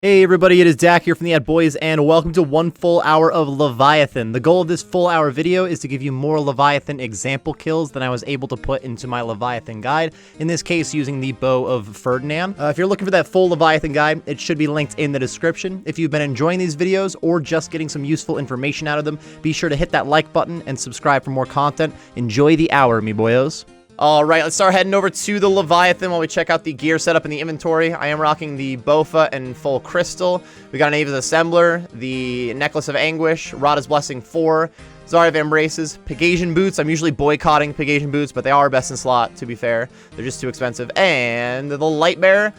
Hey everybody, it is Dak here from the Ad Boys, and welcome to one full hour of Leviathan. The goal of this full hour video is to give you more Leviathan example kills than I was able to put into my Leviathan guide, in this case using the Bow of Faerdhinen. If you're looking for that full Leviathan guide, it should be linked in the description. If you've been enjoying these videos or just getting some useful information out of them, be sure to hit that like button and subscribe for more content. Enjoy the hour, me boyos. Alright, let's start heading over to the Leviathan while we check out the gear setup in the inventory. I am rocking the Bowfa and full crystal. We got an Ava's Assembler, the Necklace of Anguish, Rada's Blessing 4, Zari of Embraces, Pegasian Boots. I'm usually boycotting Pegasian Boots, but they are best in slot, to be fair. They're just too expensive. And the Lightbearer.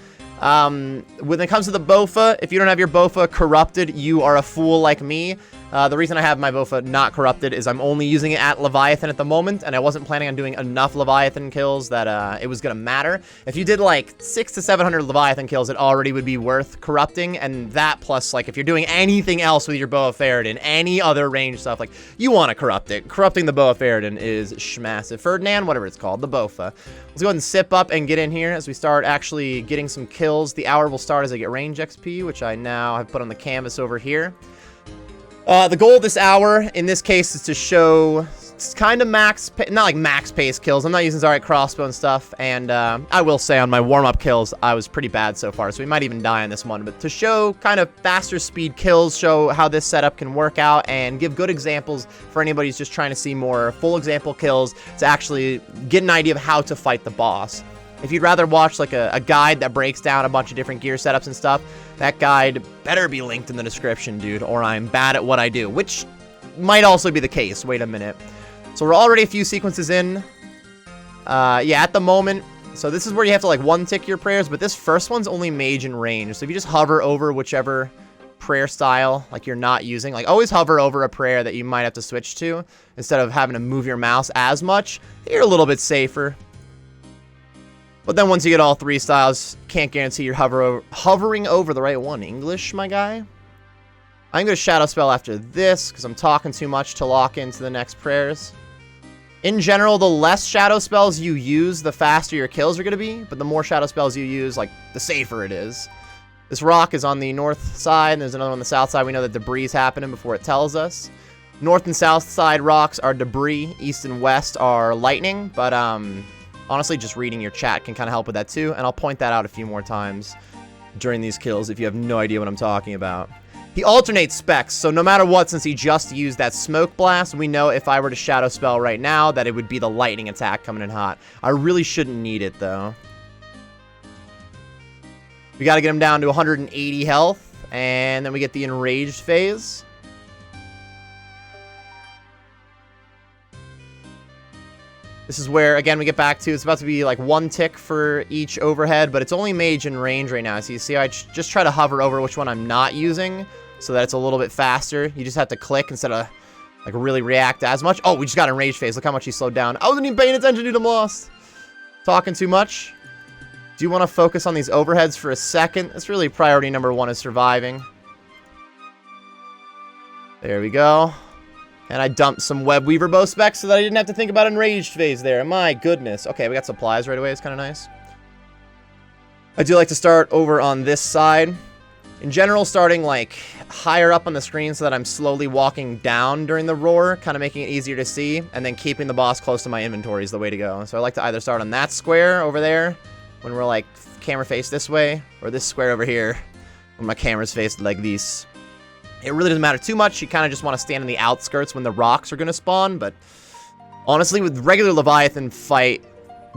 When it comes to the Bowfa, if you don't have your Bowfa corrupted, you are a fool like me. The reason I have my Bowfa not corrupted is I'm only using it at Leviathan at the moment, and I wasn't planning on doing enough Leviathan kills that it was going to matter. If you did like 600 to 700 Leviathan kills, it already would be worth corrupting, and that plus, like, if you're doing anything else with your Bow of Faerdhinen, any other range stuff, like, you want to corrupt it. Corrupting the Bow of Faerdhinen is schmassive. Faerdhinen, whatever it's called, the Bowfa. Let's go ahead and sip up and get in here as we start actually getting some kills. The hour will start as I get range XP, which I now have put on the canvas over here. The goal of this hour, in this case, is to show kind of max, not like max pace kills. I'm not using Zari crossbow and stuff, and I will say on my warm-up kills, I was pretty bad so far, so we might even die on this one. But to show kind of faster speed kills, show how this setup can work out, and give good examples for anybody who's just trying to see more full example kills to actually get an idea of how to fight the boss. If you'd rather watch like a guide that breaks down a bunch of different gear setups and stuff, that guide better be linked in the description, dude, or I'm bad at what I do, which might also be the case. Wait a minute. So we're already a few sequences in. Yeah, at the moment. So this is where you have to like one-tick your prayers, but this first one's only mage and range. So if you just hover over whichever prayer style like you're not using, like always hover over a prayer that you might have to switch to instead of having to move your mouse as much, you're a little bit safer. But then once you get all three styles, can't guarantee you're hovering over the right one. English, my guy? I'm going to Shadow Spell after this, because I'm talking too much to lock into the next prayers. In general, the less Shadow Spells you use, the faster your kills are going to be. But the more Shadow Spells you use, like, the safer it is. This rock is on the north side, and there's another on the south side. We know that debris is happening before it tells us. North and south side rocks are debris. East and west are lightning, but, honestly, just reading your chat can kind of help with that too, and I'll point that out a few more times during these kills if you have no idea what I'm talking about. He alternates specs, so no matter what, since he just used that smoke blast, we know if I were to shadow spell right now that it would be the lightning attack coming in hot. I really shouldn't need it though. We got to get him down to 180 health, and then we get the enraged phase. This is where, again, we get back to, it's about to be like one tick for each overhead, but it's only mage and range right now. So you see, I just try to hover over which one I'm not using so that it's a little bit faster. You just have to click instead of like really react as much. Oh, we just got enraged phase. Look how much he slowed down. I wasn't even paying attention, dude. I'm lost. Talking too much. Do you want to focus on these overheads for a second? That's really priority number one, is surviving. There we go. And I dumped some Web Weaver bow specs so that I didn't have to think about enraged phase there. My goodness. Okay, we got supplies right away. It's kind of nice. I do like to start over on this side. In general, starting like higher up on the screen so that I'm slowly walking down during the roar, kind of making it easier to see, and then keeping the boss close to my inventory is the way to go. So I like to either start on that square over there when we're like camera face this way, or this square over here when my camera's faced like this. It really doesn't matter too much. You kind of just want to stand in the outskirts when the rocks are going to spawn. But honestly, with regular Leviathan fight,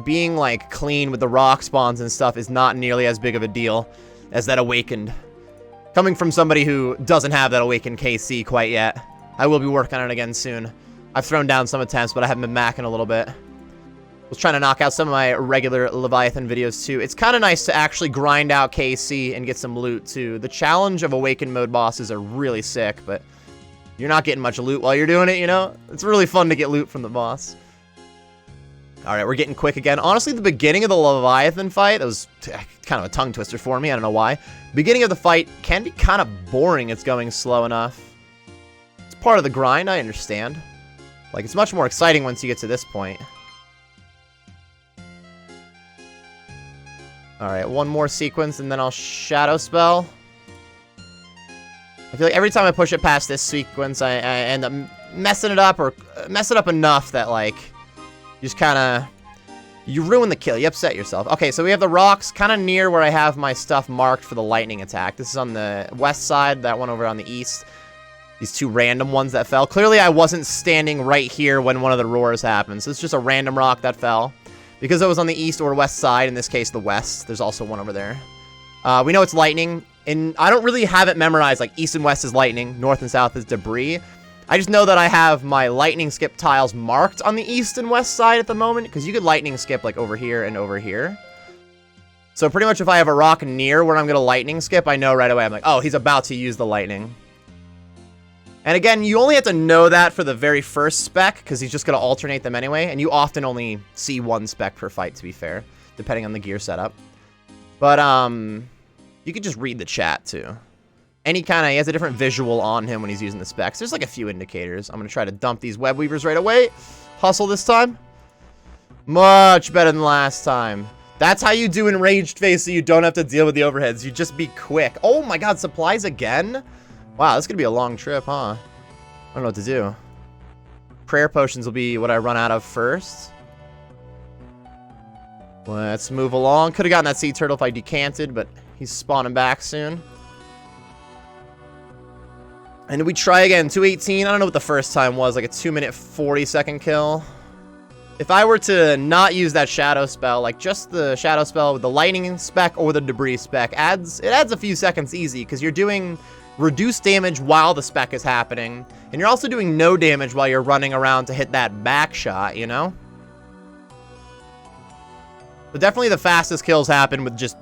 being like clean with the rock spawns and stuff is not nearly as big of a deal as that Awakened. Coming from somebody who doesn't have that Awakened KC quite yet. I will be working on it again soon. I've thrown down some attempts, but I haven't been macking a little bit. Was trying to knock out some of my regular Leviathan videos too. It's kind of nice to actually grind out KC and get some loot too. The challenge of Awakened mode bosses are really sick, but you're not getting much loot while you're doing it, you know? It's really fun to get loot from the boss. Alright, we're getting quick again. Honestly, the beginning of the Leviathan fight, that was kind of a tongue twister for me, I don't know why. Beginning of the fight can be kind of boring. It's going slow enough. It's part of the grind, I understand. Like, it's much more exciting once you get to this point. Alright, one more sequence and then I'll Shadow Spell. I feel like every time I push it past this sequence, I end up messing it up, or mess it up enough that, like, you just kind of, you ruin the kill. You upset yourself. Okay, so we have the rocks kind of near where I have my stuff marked for the lightning attack. This is on the west side, that one over on the east. These two random ones that fell. Clearly, I wasn't standing right here when one of the roars happened, so it's just a random rock that fell. Because it was on the east or west side, in this case, the west, there's also one over there. We know it's lightning, and I don't really have it memorized, like east and west is lightning, north and south is debris. I just know that I have my lightning skip tiles marked on the east and west side at the moment, because you could lightning skip, like, over here and over here. So pretty much if I have a rock near where I'm going to lightning skip, I know right away. I'm like, oh, he's about to use the lightning. And again, you only have to know that for the very first spec, because he's just going to alternate them anyway, and you often only see one spec per fight, to be fair, depending on the gear setup. But, you could just read the chat, too. He has a different visual on him when he's using the specs. There's, like, a few indicators. I'm going to try to dump these web weavers right away. Hustle this time. Much better than last time. That's how you do enraged phase, so you don't have to deal with the overheads. You just be quick. Oh, my God, supplies again? Wow, this is going to be a long trip, huh? I don't know what to do. Prayer potions will be what I run out of first. Let's move along. Could have gotten that sea turtle if I decanted, but he's spawning back soon. And we try again. 218. I don't know what the first time was. Like a 2-minute 40-second kill. If I were to not use that shadow spell, like just the shadow spell with the lightning spec or the debris spec, it adds a few seconds easy, because you're doing reduce damage while the spec is happening, and you're also doing no damage while you're running around to hit that back shot, you know? But definitely the fastest kills happen with just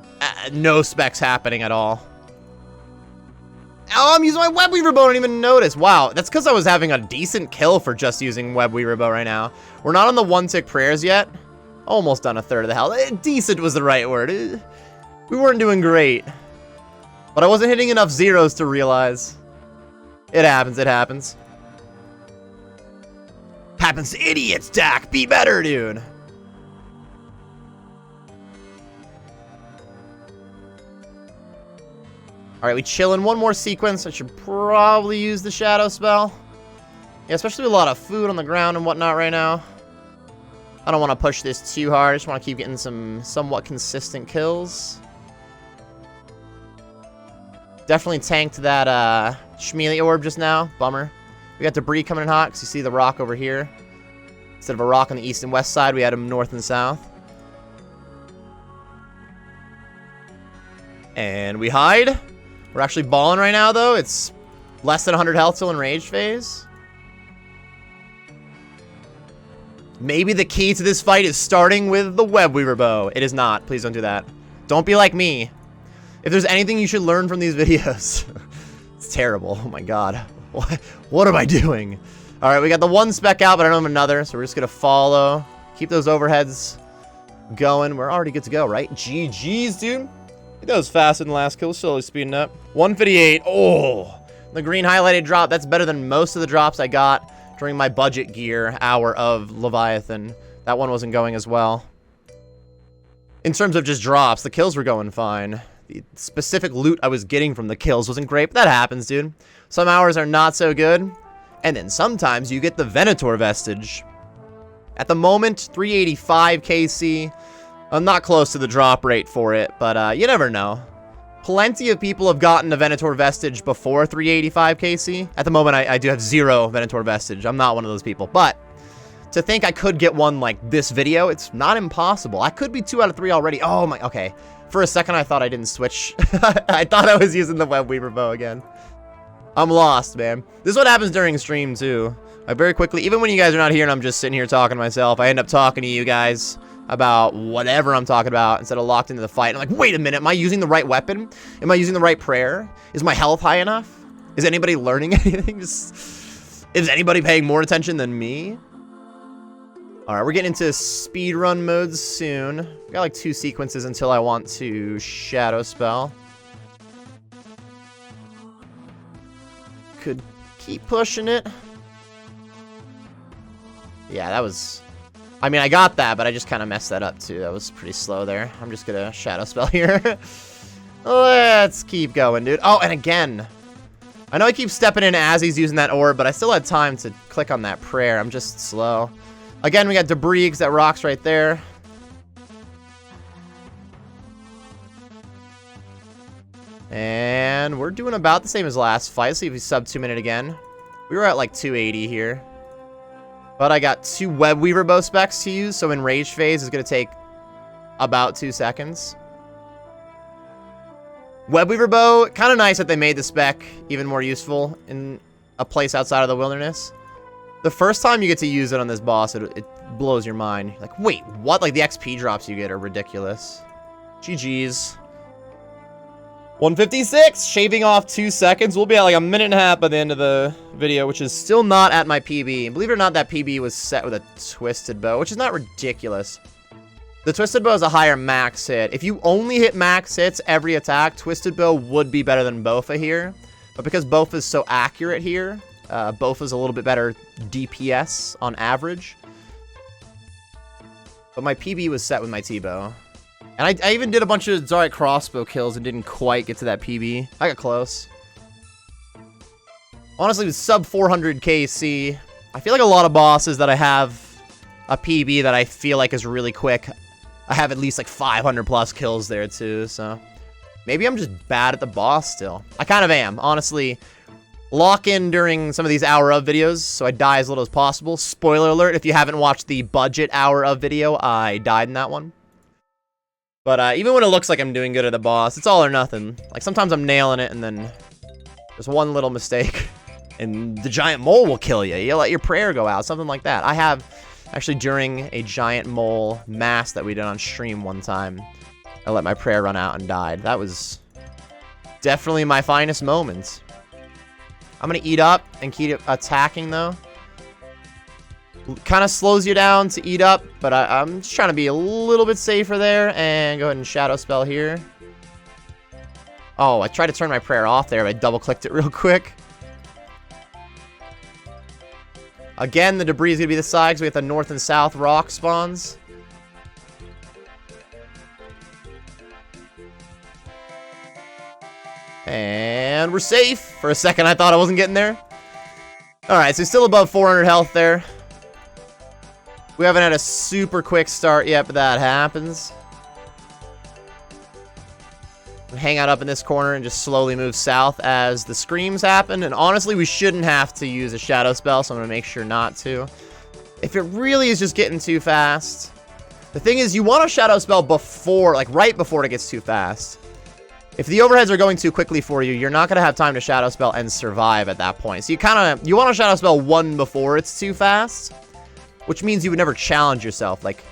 no specs happening at all. Oh, I'm using my web weaver bow, I didn't even notice. Wow, that's because I was having a decent kill for just using web weaver bow right now. We're not on the 1-tick prayers yet. Almost done a third of the health. Decent was the right word. We weren't doing great. But I wasn't hitting enough zeros to realize. It happens, it happens. Happens to idiots, Dak. Be better, dude. Alright, we chillin'. One more sequence. I should probably use the shadow spell. Yeah, especially with a lot of food on the ground and whatnot right now. I don't want to push this too hard. I just want to keep getting some somewhat consistent kills. Definitely tanked that Shmealy orb just now. Bummer. We got debris coming in hot, because you see the rock over here. Instead of a rock on the east and west side, we had them north and south. And we hide. We're actually balling right now, though. It's less than 100 health till enraged phase. Maybe the key to this fight is starting with the web weaver bow. It is not. Please don't do that. Don't be like me. If there's anything you should learn from these videos, it's terrible. Oh my god. What am I doing? Alright, we got the one spec out, but I don't have another, so we're just going to follow. Keep those overheads going. We're already good to go, right? GG's, dude. That was faster than the last kill. Slowly speeding up. 158. Oh, the green highlighted drop. That's better than most of the drops I got during my budget gear hour of Leviathan. That one wasn't going as well. In terms of just drops, the kills were going fine. The specific loot I was getting from the kills wasn't great, but that happens, dude. Some hours are not so good. And then sometimes you get the Venator vestige. At the moment, 385 KC. I'm not close to the drop rate for it, but you never know. Plenty of people have gotten a Venator vestige before 385 KC. At the moment, I do have 0 Venator vestige. I'm not one of those people, but to think I could get one like this video, it's not impossible. I could be 2 out of 3 already. Oh my, okay. For a second, I thought I didn't switch. I thought I was using the web weaver bow again. I'm lost, man. This is what happens during stream, too. I very quickly, even when you guys are not here and I'm just sitting here talking to myself, I end up talking to you guys about whatever I'm talking about instead of locked into the fight. I'm like, wait a minute, am I using the right weapon? Am I using the right prayer? Is my health high enough? Is anybody learning anything? Is anybody paying more attention than me? Alright, we're getting into speedrun mode soon. We got like 2 sequences until I want to shadow spell. Could keep pushing it. Yeah, that was... I mean, I got that, but I just kind of messed that up, too. That was pretty slow there. I'm just going to shadow spell here. Let's keep going, dude. Oh, and again. I know I keep stepping in as he's using that orb, but I still had time to click on that prayer. I'm just slow. Again, we got debris because that rock's right there. And we're doing about the same as last fight. Let's see if we sub 2 minute again. We were at like 280 here. But I got 2 Web Weaver bow specs to use, so enraged phase is going to take about 2 seconds. Web Weaver bow, kind of nice that they made the spec even more useful in a place outside of the wilderness. The first time you get to use it on this boss, it blows your mind. You're like, wait, what? Like, the XP drops you get are ridiculous. GG's. 156, shaving off 2 seconds. We'll be at like 1.5 minutes by the end of the video, which is still not at my PB. Believe it or not, that PB was set with a twisted bow, which is not ridiculous. The twisted bow is a higher max hit. If you only hit max hits every attack, twisted bow would be better than Bowfa here. But because Bowfa is so accurate here, Bowfa is a little bit better DPS on average. But my PB was set with my T-bow. And I even did a bunch of Zarek crossbow kills and didn't quite get to that PB. I got close. Honestly, with sub 400 KC, I feel like a lot of bosses that I have a PB that I feel like is really quick, I have at least like 500 plus kills there too, so maybe I'm just bad at the boss still. I kind of am, honestly. Lock in during some of these hour of videos so I die as little as possible. Spoiler alert, if you haven't watched the budget hour of video, I died in that one. But even when it looks like I'm doing good at the boss, it's all or nothing. Like, sometimes I'm nailing it, and then there's one little mistake, and the giant mole will kill you. You let your prayer go out, something like that. I have, actually, during a giant mole mass that we did on stream one time, I let my prayer run out and died. That was definitely my finest moment. I'm going to eat up and keep attacking, though. Kind of slows you down to eat up, but I'm just trying to be a little bit safer there, and go ahead and shadow spell here. Oh, I tried to turn my prayer off there, but I double-clicked it real quick. Again, the debris is going to be the side, because we have the north and south rock spawns. And we're safe. For a second, I thought I wasn't getting there. Alright, so still above 400 health there. We haven't had a super quick start yet, but that happens. Hang out up in this corner and just slowly move south as the screams happen. And honestly, we shouldn't have to use a shadow spell, so I'm going to make sure not to. If it really is just getting too fast. The thing is, you want a shadow spell before, like right before it gets too fast. If the overheads are going too quickly for you, you're not going to have time to shadow spell and survive at that point. So you want to shadow spell one before it's too fast. Which means you would never challenge yourself. Like,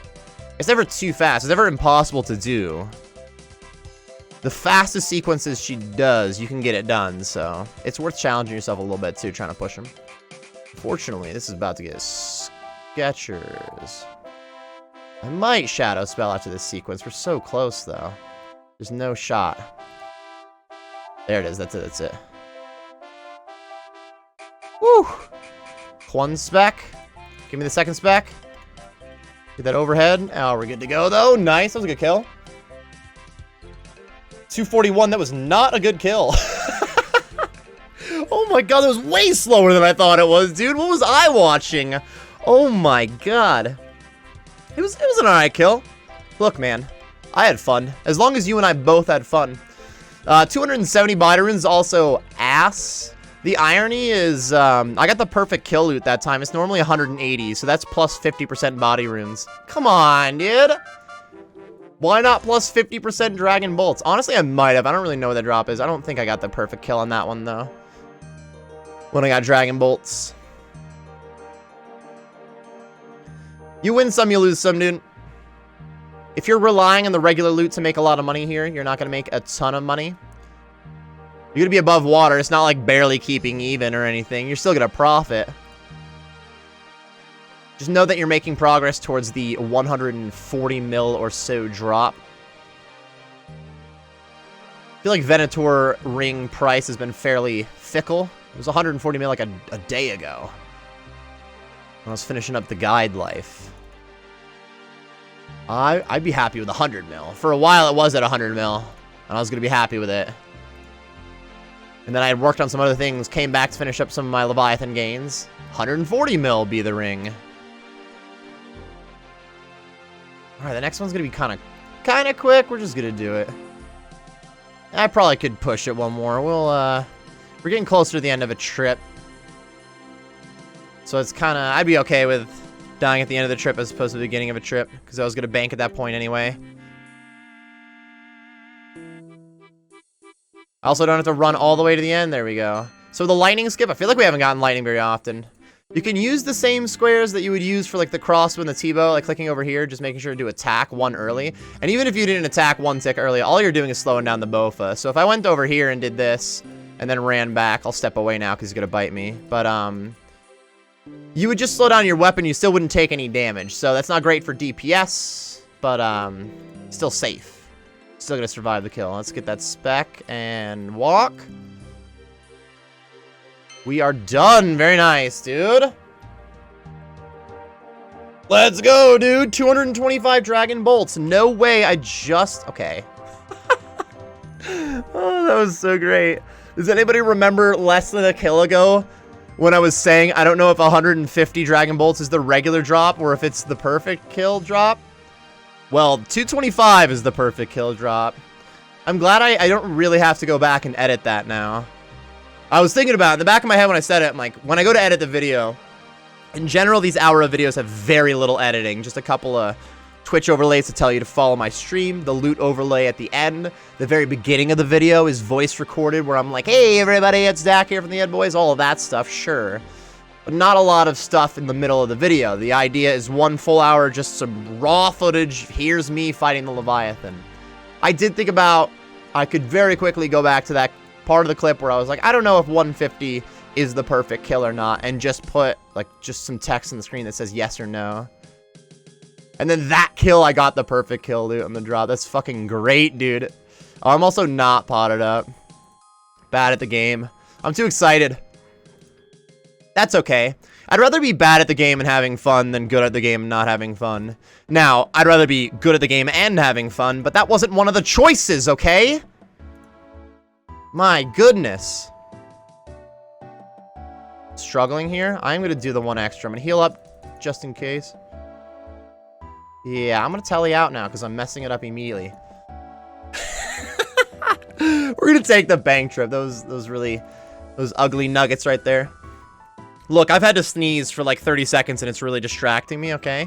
it's never too fast. It's never impossible to do. The fastest sequences she does, you can get it done. So, it's worth challenging yourself a little bit, too, trying to push them. Unfortunately, this is about to get sketchers. I might shadow spell after this sequence. We're so close, though. There's no shot. There it is. That's it. That's it. Woo! One spec. Give me the second spec. Get that overhead. Oh, we're good to go, though. Nice. That was a good kill. 241. That was not a good kill. Oh, my God. That was way slower than I thought it was, dude. What was I watching? Oh, my God. It was an alright kill. Look, man. I had fun. As long as you and I both had fun. 270 body runes is also ass. The irony is, I got the perfect kill loot that time. It's normally 180, so that's plus 50% body runes. Come on, dude. Why not plus 50% dragon bolts? Honestly, I might have. I don't really know what the drop is. I don't think I got the perfect kill on that one, though. When I got dragon bolts. You win some, you lose some, dude. If you're relying on the regular loot to make a lot of money here, you're not going to make a ton of money. You're going to be above water. It's not like barely keeping even or anything. You're still going to profit. Just know that you're making progress towards the 140 mil or so drop. I feel like Venator ring price has been fairly fickle. It was 140 mil like a day ago. When I was finishing up the guide life. I'd be happy with 100 mil. For a while it was at 100 mil. And I was going to be happy with it. And then I had worked on some other things, came back to finish up some of my Leviathan gains. 140 mil be the ring. Alright, the next one's gonna be kind of quick. We're just gonna do it. I probably could push it one more. We're getting closer to the end of a trip. So it's kind of, I'd be okay with dying at the end of the trip as opposed to the beginning of a trip, because I was gonna bank at that point anyway. I also don't have to run all the way to the end. There we go. So the lightning skip, I feel like we haven't gotten lightning very often. You can use the same squares that you would use for like the crossbow and the T-bow, like clicking over here, just making sure to attack one early. And even if you didn't attack one tick early, all you're doing is slowing down the Bowfa. So if I went over here and did this, and then ran back, I'll step away now because he's gonna bite me. But you would just slow down your weapon, you still wouldn't take any damage. So that's not great for DPS, but still safe. Still gonna survive the kill. Let's get that spec and walk. We are done. Very nice, dude. Let's go, dude. 225 dragon bolts. No way. Okay. Oh, that was so great. Does anybody remember less than a kill ago when I was saying I don't know if 150 dragon bolts is the regular drop or if it's the perfect kill drop? Well, 225 is the perfect kill drop. I'm glad I don't really have to go back and edit that now. I was thinking about it in the back of my head when I said it. I'm like, when I go to edit the video, in general, these hour of videos have very little editing. Just a couple of Twitch overlays to tell you to follow my stream. The loot overlay at the end. The very beginning of the video is voice recorded where I'm like, hey, everybody, it's Dak here from the Ed Boys. All of that stuff, sure. But not a lot of stuff in the middle of the video. The idea is 1 full hour, just some raw footage. Here's me fighting the Leviathan. I did think about, I could very quickly go back to that part of the clip where I was like, I don't know if 150 is the perfect kill or not, and just put, like, just some text on the screen that says yes or no. And then that kill, I got the perfect kill loot on the drop. That's fucking great, dude. Oh, I'm also not potted up. Bad at the game. I'm too excited. That's okay. I'd rather be bad at the game and having fun than good at the game and not having fun. Now, I'd rather be good at the game and having fun, but that wasn't one of the choices, okay? My goodness. Struggling here? I'm going to do the one extra. I'm going to heal up just in case. Yeah, I'm going to tally out now because I'm messing it up immediately. We're going to take the bank trip. Those ugly nuggets right there. Look, I've had to sneeze for like 30 seconds and it's really distracting me, okay?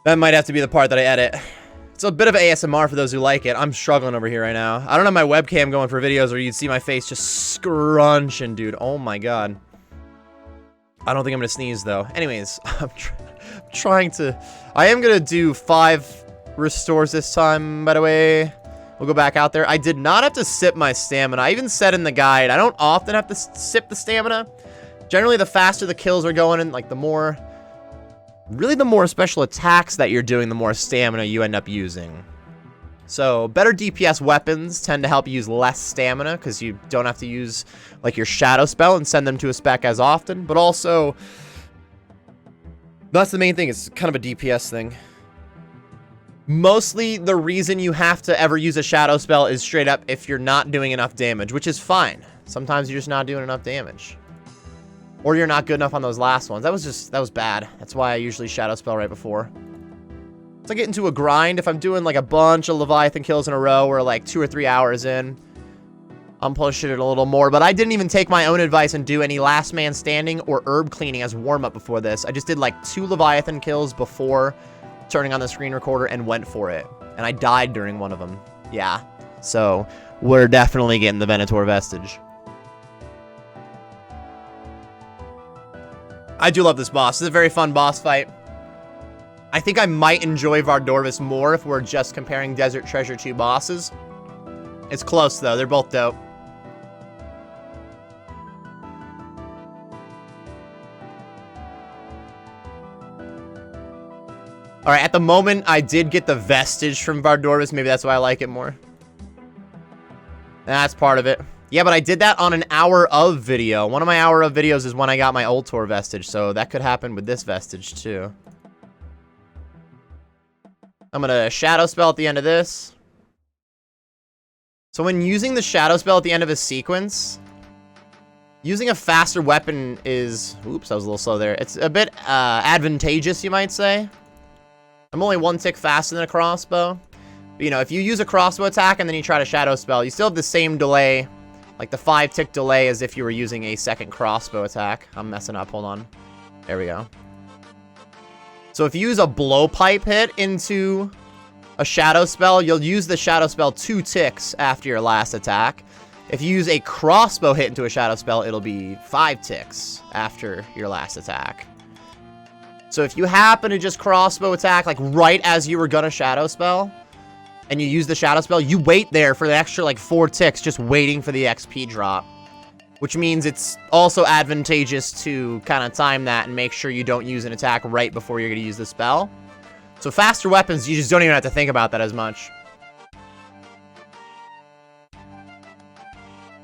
That might have to be the part that I edit. It's a bit of ASMR for those who like it. I'm struggling over here right now. I don't have my webcam going for videos where you'd see my face just scrunching, dude. Oh my god. I don't think I'm gonna sneeze though. Anyways, I'm trying to... I am gonna do 5 restores this time, by the way. We'll go back out there. I did not have to sip my stamina. I even said in the guide, I don't often have to sip the stamina. Generally, the faster the kills are going and like the more... Really, the more special attacks that you're doing, the more stamina you end up using. So, better DPS weapons tend to help you use less stamina, because you don't have to use, like, your shadow spell and send them to a spec as often. But also, that's the main thing. It's kind of a DPS thing. Mostly, the reason you have to ever use a shadow spell is straight up if you're not doing enough damage, which is fine. Sometimes you're just not doing enough damage. Or you're not good enough on those last ones. That was bad. That's why I usually shadow spell right before. So I get into a grind. If I'm doing like a bunch of Leviathan kills in a row or like 2 or 3 hours in, I'm pushing it a little more. But I didn't even take my own advice and do any last man standing or herb cleaning as warm-up before this. I just did like 2 Leviathan kills before turning on the screen recorder and went for it. And I died during one of them. Yeah. So we're definitely getting the Venator vestige. I do love this boss. This is a very fun boss fight. I think I might enjoy Vardorvis more if we're just comparing Desert Treasure 2 bosses. It's close, though. They're both dope. Alright, at the moment, I did get the vestige from Vardorvis. Maybe that's why I like it more. That's part of it. Yeah, but I did that on an hour of video. One of my hour of videos is when I got my old tour vestige, so that could happen with this vestige, too. I'm gonna shadow spell at the end of this. So when using the shadow spell at the end of a sequence, using a faster weapon is... Oops, I was a little slow there. It's a bit advantageous, you might say. I'm only 1 tick faster than a crossbow. But, you know, if you use a crossbow attack and then you try to shadow spell, you still have the same delay, like the 5 tick delay as if you were using a second crossbow attack. I'm messing up, hold on. There we go. So if you use a blowpipe hit into a shadow spell, you'll use the shadow spell 2 ticks after your last attack. If you use a crossbow hit into a shadow spell, it'll be 5 ticks after your last attack. So if you happen to just crossbow attack, like, right as you were gonna shadow spell, and you use the shadow spell, you wait there for the extra, like, 4 ticks, just waiting for the XP drop. Which means it's also advantageous to kind of time that and make sure you don't use an attack right before you're gonna use the spell. So faster weapons, you just don't even have to think about that as much.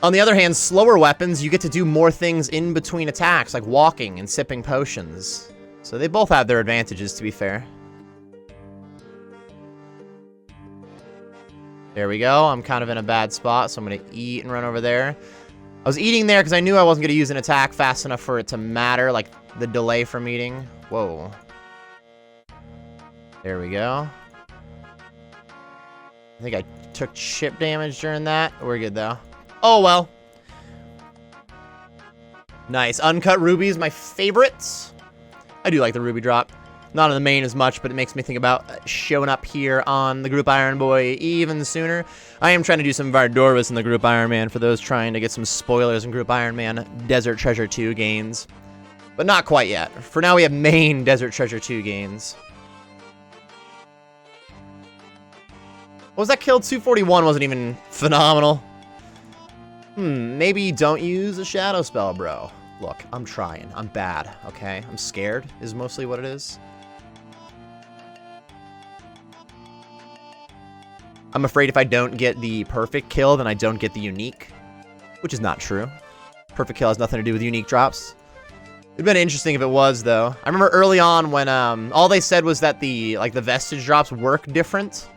On the other hand, slower weapons, you get to do more things in between attacks, like walking and sipping potions. So they both have their advantages, to be fair. There we go. I'm kind of in a bad spot, so I'm going to eat and run over there. I was eating there because I knew I wasn't going to use an attack fast enough for it to matter, like the delay from eating. Whoa. There we go. I think I took chip damage during that. We're good, though. Oh, well. Nice. Uncut rubies, my favorites. I do like the ruby drop. Not on the main as much, but it makes me think about showing up here on the Group Iron Boy even sooner. I am trying to do some Vardorvis in the Group Iron Man for those trying to get some spoilers in Group Iron Man Desert Treasure 2 gains. But not quite yet. For now, we have main Desert Treasure 2 gains. What was that kill? 241 wasn't even phenomenal. Maybe don't use a shadow spell, bro. Look, I'm trying. I'm bad, okay? I'm scared is mostly what it is. I'm afraid if I don't get the perfect kill, then I don't get the unique. Which is not true. Perfect kill has nothing to do with unique drops. It'd been interesting if it was, though. I remember early on when all they said was that the vestige drops work different.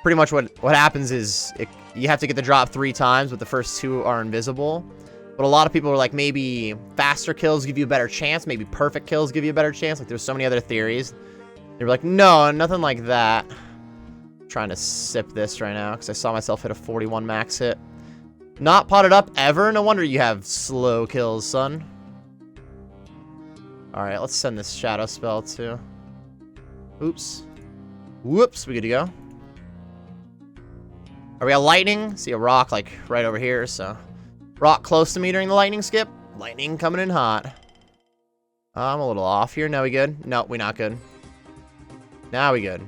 Pretty much what happens is you have to get the drop 3 times, but the first 2 are invisible. But a lot of people were like, maybe faster kills give you a better chance. Maybe perfect kills give you a better chance. Like, there's so many other theories. They were like, no, nothing like that. I'm trying to sip this right now because I saw myself hit a 41 max hit. Not potted up ever. No wonder you have slow kills, son. All right, let's send this shadow spell too. Oops. Whoops, we good to go. Are we got lightning? See a rock like right over here, so... Rock close to me during the lightning skip. Lightning coming in hot. I'm a little off here. No, we good? No, we not good. Now we good.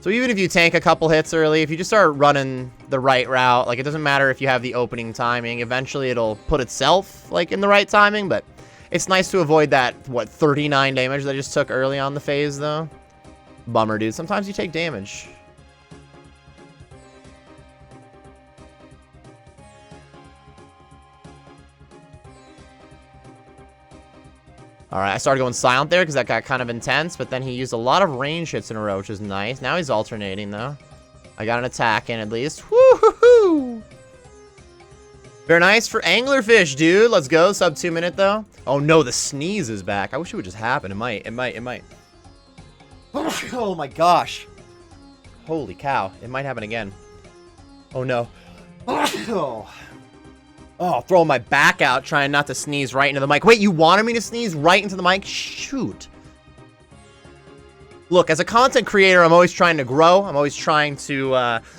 So even if you tank a couple hits early, if you just start running the right route, like it doesn't matter if you have the opening timing. Eventually it'll put itself like in the right timing, but it's nice to avoid that, what, 39 damage that I just took early on the phase though. Bummer, dude. Sometimes you take damage. Alright, I started going silent there because that got kind of intense, but then he used a lot of range hits in a row, which is nice. Now he's alternating, though. I got an attack in, at least. Woo-hoo-hoo! Very nice for anglerfish, dude. Let's go. Sub 2 minute, though. Oh, no, the sneeze is back. I wish it would just happen. It might. Oh, my gosh. Holy cow. It might happen again. Oh, no. Oh, throwing my back out, trying not to sneeze right into the mic. Wait, you wanted me to sneeze right into the mic? Shoot. Look, as a content creator, I'm always trying to grow. I'm always trying to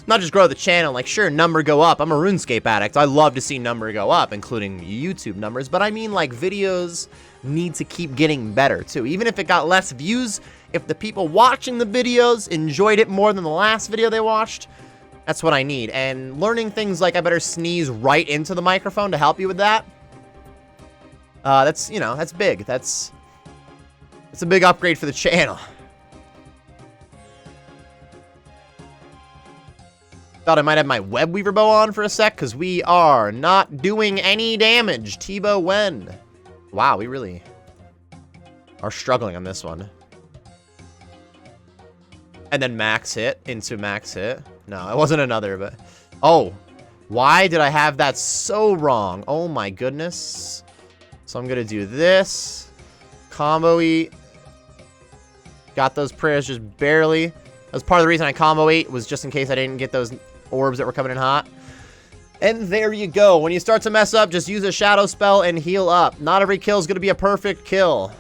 not just grow the channel. Like, sure, number go up. I'm a RuneScape addict. I love to see number go up, including YouTube numbers. But I mean, like, videos need to keep getting better, too. Even if it got less views, if the people watching the videos enjoyed it more than the last video they watched, that's what I need. And learning things like I better sneeze right into the microphone to help you with that. That's, you know, that's big. That's a big upgrade for the channel. Thought I might have my web weaver bow on for a sec because we are not doing any damage. T-bow when? Wow, we really are struggling on this one. And then max hit into max hit. No, it wasn't another, but... Oh, why did I have that so wrong? Oh my goodness. So I'm gonna do this. Combo eat. Got those prayers just barely. That was part of the reason I combo ate, was just in case I didn't get those orbs that were coming in hot. And there you go. When you start to mess up, just use a shadow spell and heal up. Not every kill is gonna be a perfect kill.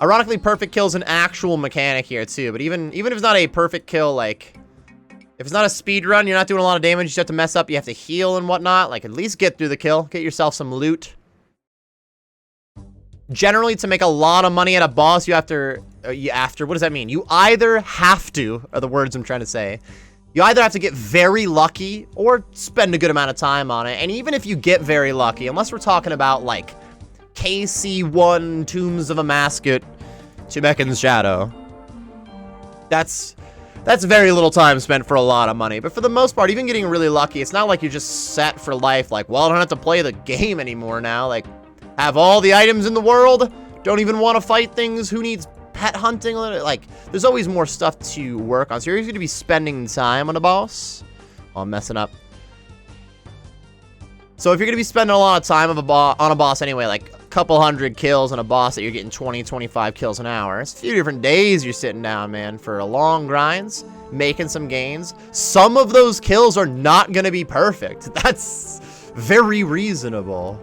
Ironically, perfect kill is an actual mechanic here too, but even if it's not a perfect kill, like, if it's not a speed run, you're not doing a lot of damage, you just have to mess up, you have to heal and whatnot, like, at least get through the kill, get yourself some loot. Generally, to make a lot of money at a boss, what does that mean? You either have to, are the words I'm trying to say, you either have to get very lucky, or spend a good amount of time on it, and even if you get very lucky, unless we're talking about, like, KC1 Tombs of a Mascot, Chimekin's Shadow. That's very little time spent for a lot of money. But for the most part, even getting really lucky, it's not like you're just set for life. Like, well, I don't have to play the game anymore now. Like, have all the items in the world. Don't even want to fight things. Who needs pet hunting? Like, there's always more stuff to work on. So you're going to be spending time on a boss. Oh, I'm messing up. So if you're going to be spending a lot of time on a boss anyway, like a couple hundred kills on a boss that you're getting 20, 25 kills an hour, it's a few different days you're sitting down, man, for a long grinds, making some gains. Some of those kills are not going to be perfect. That's very reasonable.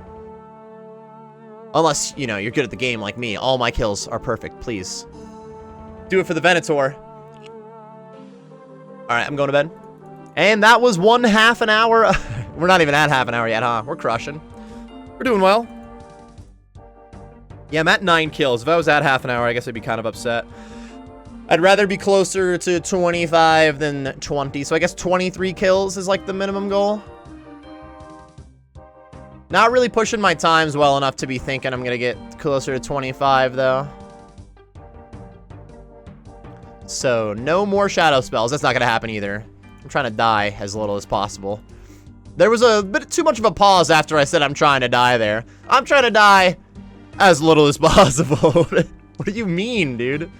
Unless, you know, you're good at the game like me. All my kills are perfect, please. Do it for the Venator. Alright, I'm going to bed. And that was half an hour. We're not even at half an hour yet, huh? We're crushing. We're doing well. Yeah, I'm at 9 kills. If I was at half an hour, I guess I'd be kind of upset. I'd rather be closer to 25 than 20. So I guess 23 kills is like the minimum goal. Not really pushing my times well enough to be thinking I'm going to get closer to 25, though. So, no more shadow spells. That's not going to happen either. I'm trying to die as little as possible. There was a bit too much of a pause after I said I'm trying to die there. I'm trying to die as little as possible. What do you mean, dude?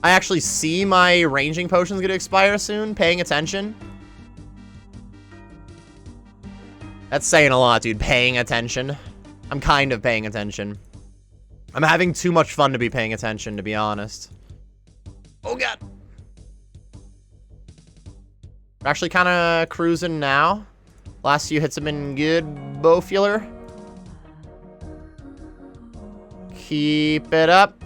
I actually see my ranging potions going to expire soon. Paying attention. That's saying a lot, dude. Paying attention. I'm kind of paying attention. I'm having too much fun to be paying attention, to be honest. Oh, God. We're actually kind of cruising now. Last few hits have been good. Bowfueler. Keep it up.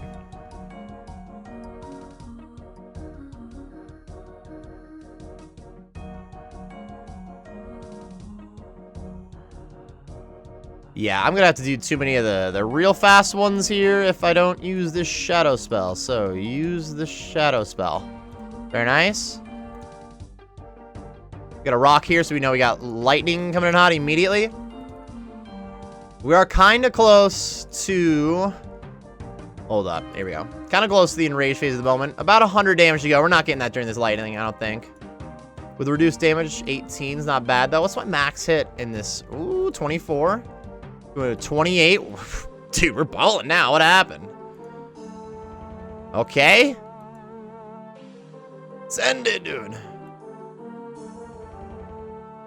Yeah, I'm gonna have to do too many of the real fast ones here if I don't use this shadow spell. So, use the shadow spell. Very nice. Got a rock here, so we know we got lightning coming in hot immediately. We are kind of close to... Hold up. Here we go. Kind of close to the enraged phase at the moment. About 100 damage to go. We're not getting that during this lightning, I don't think. With reduced damage, 18 is not bad, though. What's my max hit in this? Ooh, 24. 28. Dude, we're balling now. What happened? Okay. Send it, dude.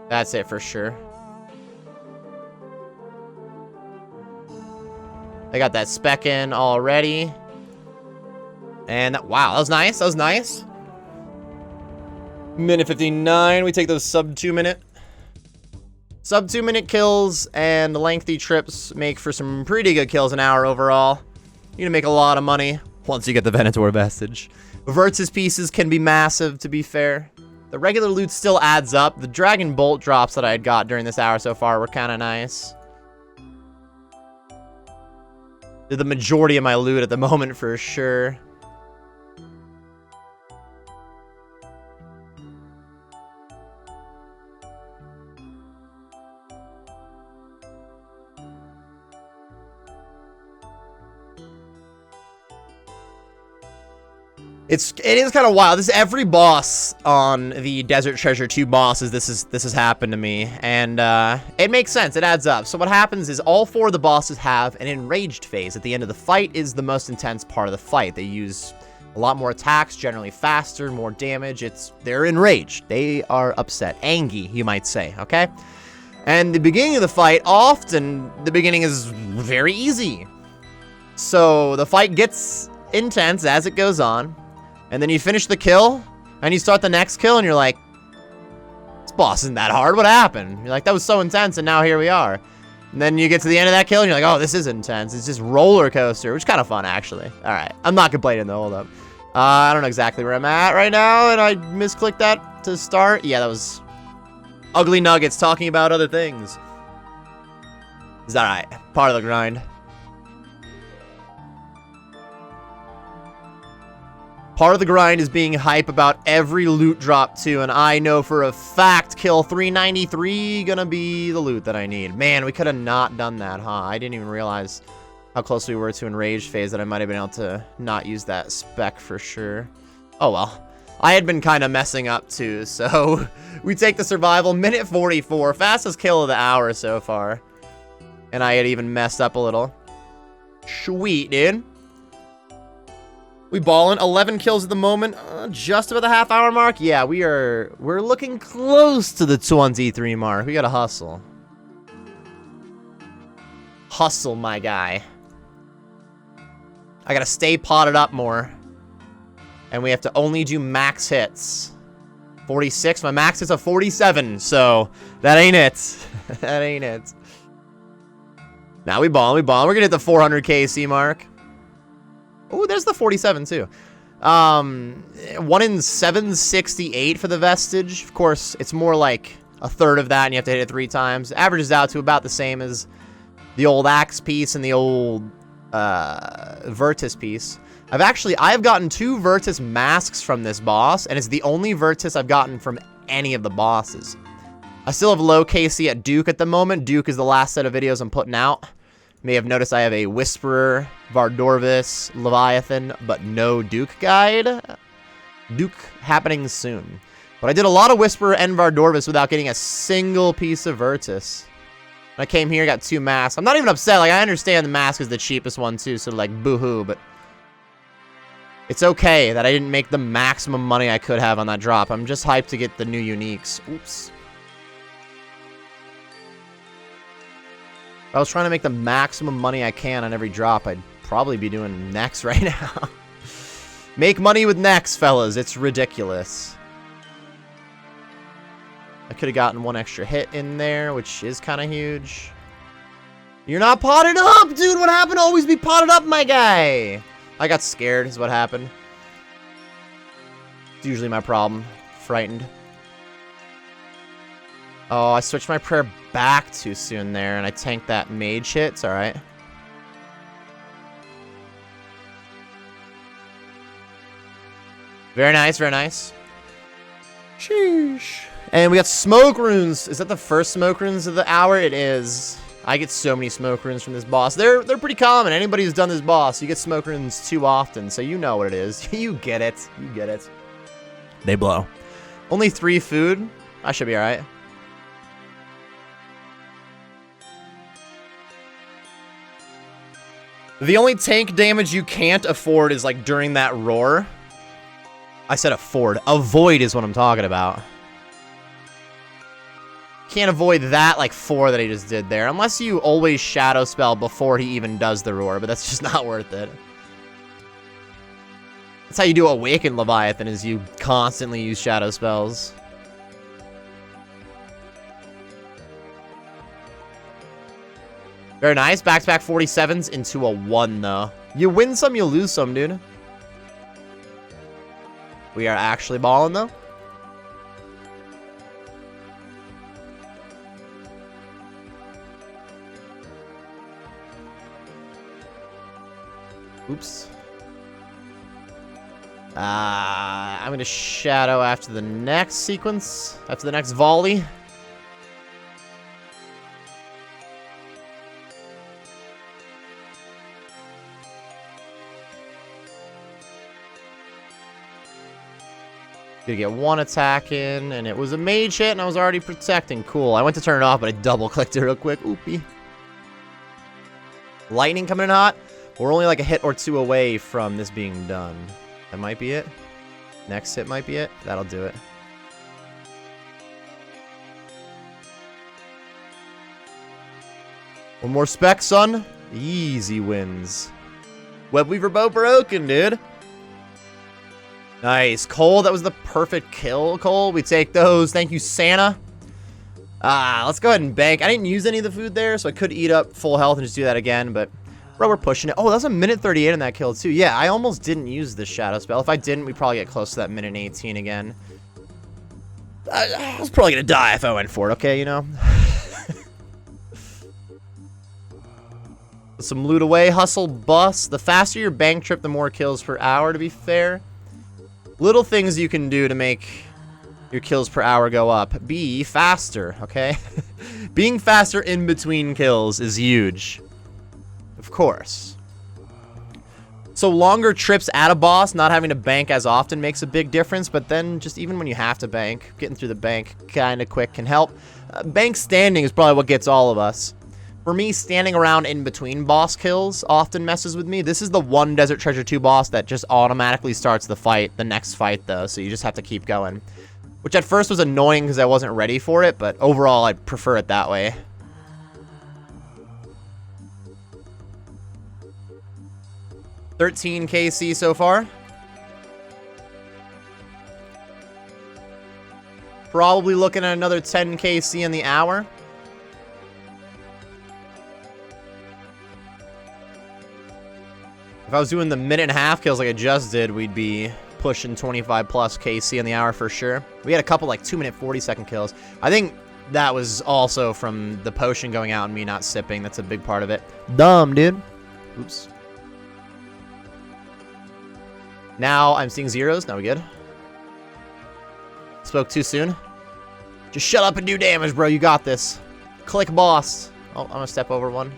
That's it for sure. I got that spec in already. And that, wow, that was nice. That was nice. Minute 59. We take those sub 2 minute. Sub 2 minute kills and lengthy trips make for some pretty good kills an hour overall. You're gonna make a lot of money once you get the Venator vestige. Vertus pieces can be massive, to be fair. The regular loot still adds up. The Dragon Bolt drops that I had got during this hour so far were kind of nice. They're the majority of my loot at the moment for sure. It is kind of wild. This is every boss on the Desert Treasure 2 bosses. This has happened to me, and it makes sense. It adds up. So what happens is all 4 of the bosses have an enraged phase. At the end of the fight is the most intense part of the fight. They use A lot more attacks, generally faster, more damage. They're enraged. They are upset. Angry, you might say, okay? And the beginning of the fight, often the beginning is very easy. So the fight gets intense as it goes on. And then you finish the kill, and you start the next kill, and you're like, this boss isn't that hard. What happened? You're like, that was so intense, and now here we are. And then you get to the end of that kill, and you're like, oh, this is intense. It's just roller coaster, which is kind of fun, actually. All right. I'm not complaining, though. Hold up. I don't know exactly where I'm at right now, and I misclicked that to start. Yeah, that was Ugly Nuggets talking about other things. Is that right? Part of the grind. Part of the grind is being hype about every loot drop, too, and I know for a fact kill 393 gonna be the loot that I need. Man, we could have not done that, huh? I didn't even realize how close we were to enraged phase that I might have been able to not use that spec for sure. Oh, well. I had been kind of messing up, too, so we take the survival. Minute 44, fastest kill of the hour so far. And I had even messed up a little. Sweet, dude. We ballin'. 11 kills at the moment. Just about the half-hour mark. Yeah, we're looking close to the 23 mark. We gotta hustle. Hustle, my guy. I gotta stay potted up more. And we have to only do max hits. 46. My max is a 47, so that ain't it. That ain't it. Now we ball. We're gonna hit the 400 KC mark. Oh, there's the 47 too. 1 in 768 for the vestige. Of course, it's more like a third of that, and you have to hit it 3 times. Averages out to about the same as the old axe piece and the old Virtus piece. I've gotten 2 Virtus masks from this boss, and it's the only Virtus I've gotten from any of the bosses. I still have low KC at Duke at the moment. Duke is the last set of videos I'm putting out. You may have noticed I have a Whisperer, Vardorvis, Leviathan, but no Duke guide. Duke happening soon. But I did a lot of Whisperer and Vardorvis without getting a single piece of Virtus. When I came here, got 2 masks. I'm not even upset. Like, I understand the mask is the cheapest one, too, so, like, boo-hoo, but it's okay that I didn't make the maximum money I could have on that drop. I'm just hyped to get the new uniques. Oops. If I was trying to make the maximum money I can on every drop, I'd probably be doing Nex right now. Make money with Nex, fellas. It's ridiculous. I could have gotten 1 extra hit in there, which is kind of huge. You're not potted up, dude. What happened? Always be potted up, my guy. I got scared is what happened. It's usually my problem. Frightened. Oh, I switched my prayer back too soon there, and I tanked that mage hit. It's alright. Very nice, very nice. Sheesh. And we got smoke runes. Is that the first smoke runes of the hour? It is. I get so many smoke runes from this boss. They're pretty common. Anybody who's done this boss, you get smoke runes too often, so you know what it is. You get it. You get it. They blow. Only 3 food. I should be alright. The only tank damage you can't afford is like during that roar. I said afford. Avoid is what I'm talking about. Can't avoid that like 4 that he just did there. Unless you always shadow spell before he even does the roar, but that's just not worth it. That's how you do Awaken Leviathan, is you constantly use shadow spells. Very nice. Back-to-back 47s into a 1, though. You win some, you lose some, dude. We are actually balling, though. Oops. I'm going to shadow after the next sequence. After the next volley. Gonna get 1 attack in, and it was a mage hit, and I was already protecting. Cool. I went to turn it off, but I double-clicked it real quick. Oopie. Lightning coming in hot. We're only like a hit or 2 away from this being done. That might be it. Next hit might be it. That'll do it. One more spec, son. Easy wins. Webweaver bow broken, dude. Nice. Cole, that was the perfect kill, Cole. We take those. Thank you, Santa. Let's go ahead and bank. I didn't use any of the food there, so I could eat up full health and just do that again, but bro, we're pushing it. Oh, that's a minute 38 in that kill, too. Yeah, I almost didn't use the shadow spell. If I didn't, we'd probably get close to that minute 18 again. I was probably going to die if I went for it, okay, you know? Some loot away, hustle, bust. The faster your bank trip, the more kills per hour, to be fair. Little things you can do to make your kills per hour go up. Be faster, okay? Being faster in between kills is huge. Of course. So longer trips at a boss, not having to bank as often makes a big difference, but then just even when you have to bank, getting through the bank kind of quick can help. Bank standing is probably what gets all of us. For me, standing around in between boss kills often messes with me. This is the one Desert Treasure 2 boss that just automatically starts the fight, the next fight, though, so you just have to keep going. Which at first was annoying because I wasn't ready for it, but overall, I prefer it that way. $13 KC so far. Probably looking at another 10 KC in the hour. If I was doing the minute and a half kills like I just did, we'd be pushing 25 plus KC in the hour for sure. We had a couple like 2-minute 40-second kills. I think that was also from the potion going out and me not sipping. That's a big part of it. Dumb, dude. Oops. Now I'm seeing zeros. Now we good. Spoke too soon. Just shut up and do damage, bro. You got this. Click boss. Oh, I'm gonna step over one.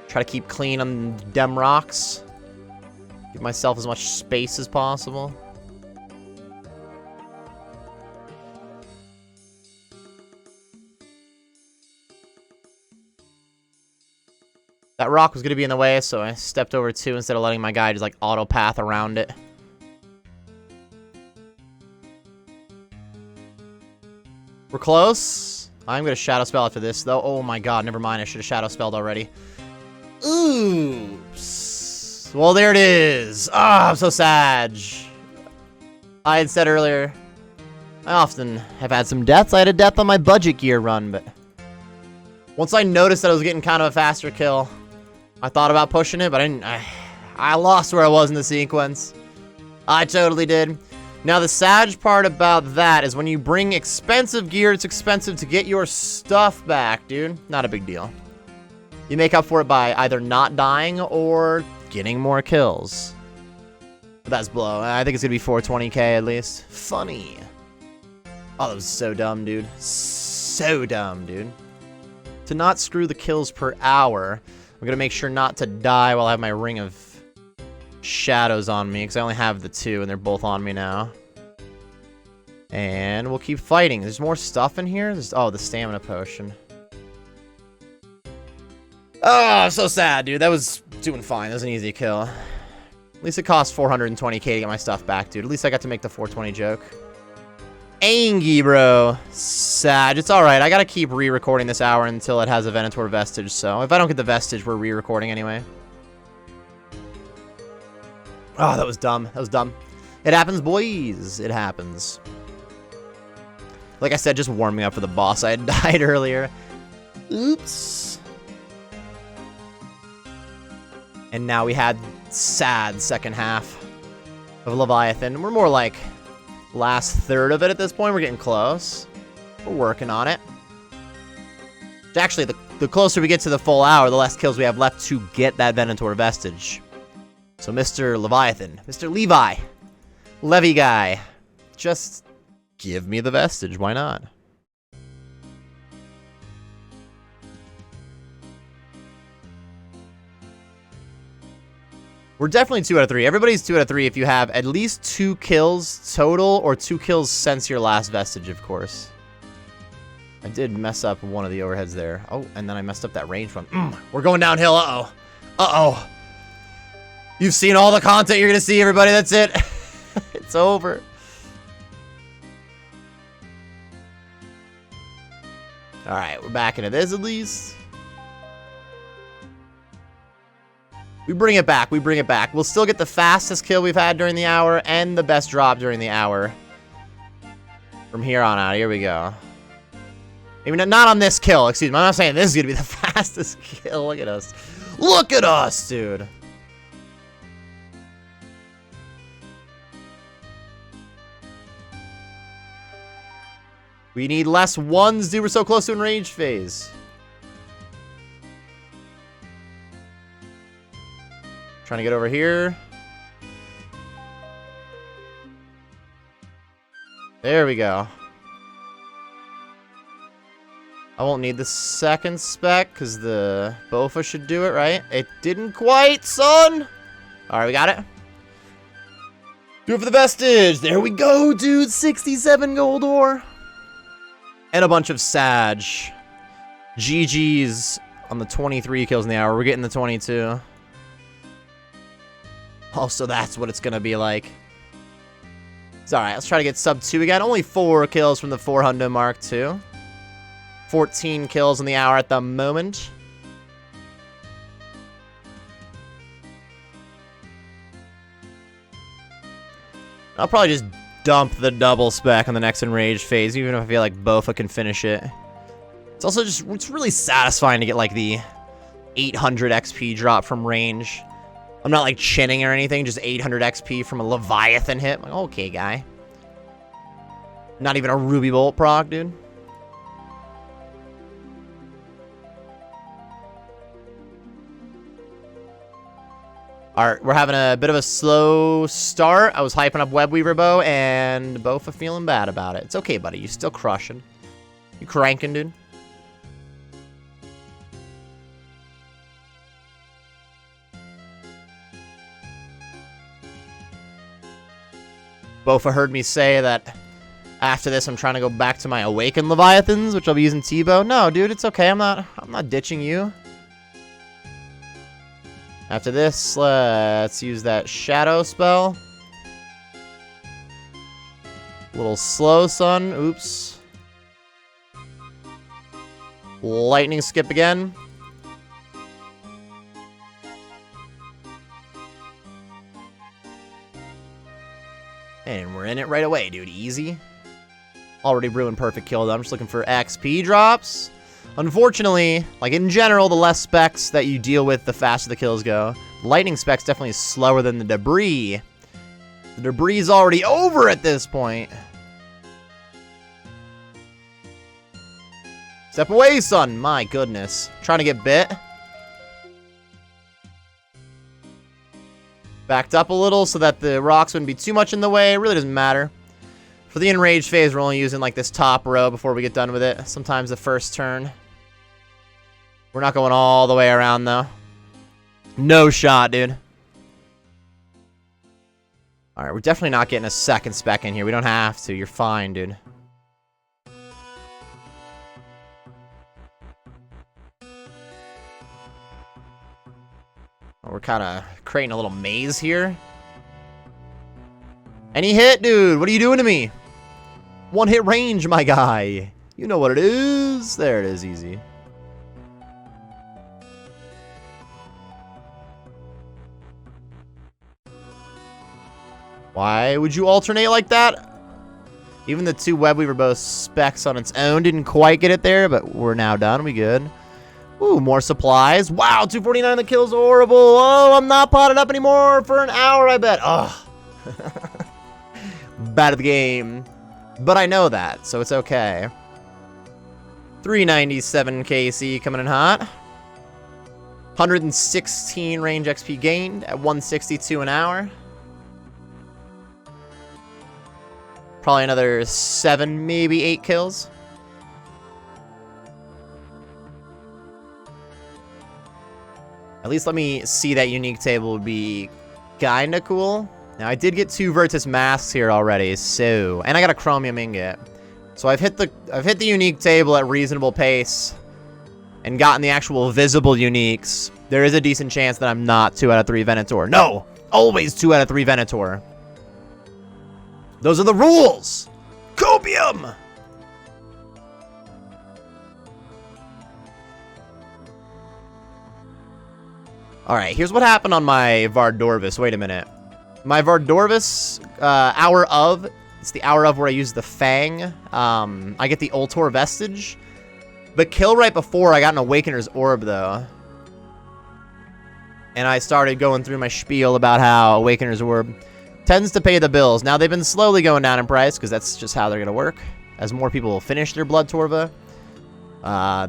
Try to keep clean on dem rocks. Give myself as much space as possible. That rock was going to be in the way, so I stepped over 2 instead of letting my guy just like auto path around it. We're close. I'm going to shadow spell after this, though. Oh my god, never mind. I should have shadow spelled already. Oops. Well, there it is. Ah, I'm so sad. I had said earlier, I often have had some deaths. I had a death on my budget gear run, but once I noticed that I was getting kind of a faster kill, I thought about pushing it, but I lost where I was in the sequence. I totally did. Now, the sad part about that is when you bring expensive gear, it's expensive to get your stuff back, dude. Not a big deal. You make up for it by either not dying or getting more kills. But that's blow. I think it's going to be 420k at least. Funny. Oh, that was so dumb, dude. So dumb, dude. To not screw the kills per hour, I'm going to make sure not to die while I have my ring of shadows on me, because I only have the 2, and they're both on me now. And we'll keep fighting. There's more stuff in here. Oh, the stamina potion. Oh, I'm so sad, dude. That was doing fine. That was an easy kill. At least it cost 420k to get my stuff back, dude. At least I got to make the 420 joke. Angie, bro. Sad. It's alright. I gotta keep re-recording this hour until it has a Venator vestige, so if I don't get the vestige, we're re-recording anyway. Oh, that was dumb. That was dumb. It happens, boys. It happens. Like I said, just warming up for the boss. I had died earlier. Oops. And now we had sad second half of Leviathan. We're more like last third of it at this point. We're getting close. We're working on it. Actually, the closer we get to the full hour, the less kills we have left to get that Venator vestige. So Mr. Leviathan, Mr. Levi, Levy guy, just give me the vestige. Why not? We're definitely 2 out of 3. Everybody's 2 out of 3 if you have at least 2 kills total or 2 kills since your last vestige, of course. I did mess up one of the overheads there. Oh, and then I messed up that range one. We're going downhill. Uh-oh. Uh-oh. You've seen all the content you're gonna see, everybody. That's it. It's over. Alright, we're back into this at least. We bring it back. We bring it back. We'll still get the fastest kill we've had during the hour and the best drop during the hour. From here on out. Here we go. Maybe not on this kill. Excuse me. I'm not saying this is going to be the fastest kill. Look at us. Look at us, dude. We need less ones, dude. We're so close to enraged phase. Trying to get over here. There we go. I won't need the second spec because the Bowfa should do it, right? It didn't quite, son. All right, we got it. Do it for the vestige. There we go, dude. 67 gold ore. And a bunch of Sag. GG's on the 23 kills in the hour. We're getting the 22. Oh, so that's what it's going to be like. It's alright. Let's try to get sub 2 again. Only 4 kills from the 400 mark, too. 14 kills in the hour at the moment. I'll probably just dump the double spec on the next enraged phase, even if I feel like Bowfa can finish it. It's also just, it's really satisfying to get like the 800 XP drop from range. I'm not like chinning or anything, just 800 XP from a Leviathan hit. I'm like, okay, guy. Not even a Ruby Bolt proc, dude. Alright, we're having a bit of a slow start. I was hyping up Webweaver Bow, and Bowfa feeling bad about it. It's okay, buddy. You're still crushing. You cranking, dude. Bowfa heard me say that after this I'm trying to go back to my Awakened Leviathans, which I'll be using T-Bow. No, dude, it's okay. I'm not ditching you. After this, let's use that Shadow spell. A little slow, son. Oops. Lightning skip again. And we're in it right away, dude. Easy. Already brewing perfect kill, though. I'm just looking for XP drops. Unfortunately, like in general, the less specs that you deal with, the faster the kills go. Lightning specs definitely slower than the debris. The debris is already over at this point. Step away, son. My goodness. Trying to get bit. Backed up a little so that the rocks wouldn't be too much in the way. It really doesn't matter. For the enraged phase, we're only using like this top row before we get done with it. Sometimes the first turn. We're not going all the way around, though. No shot, dude. Alright, we're definitely not getting a second spec in here. We don't have to. You're fine, dude. We're kind of creating a little maze here. Any hit, dude? What are you doing to me? One hit range, my guy. You know what it is. There it is, easy. Why would you alternate like that? Even the 2 Webweaver Bow specs on its own didn't quite get it there, but we're now done. We good. Ooh, more supplies. Wow, 249 the kill's horrible. Oh, I'm not potted up anymore for an hour, I bet. Oh. Bad at the game. But I know that, so it's okay. 397 KC coming in hot. 116 range XP gained at 162 an hour. Probably another 7, maybe 8 kills. At least let me see that unique table would be kinda cool. Now, I did get 2 Virtus masks here already, so... And I got a chromium ingot. So I've hit the unique table at reasonable pace. and gotten the actual visible uniques, there is a decent chance that I'm not 2 out of 3 Venator. No! Always 2 out of 3 Venator. Those are the rules! Copium! Alright, here's what happened on my Vardorvis. Wait a minute. My Vardorvis, Hour of, it's the Hour of where I use the Fang. I get the Ultor Vestige. The kill right before, I got an Awakener's Orb, though. And I started going through my spiel about how Awakener's Orb tends to pay the bills. Now, they've been slowly going down in price, because that's just how they're going to work. As more people will finish their Blood Torva,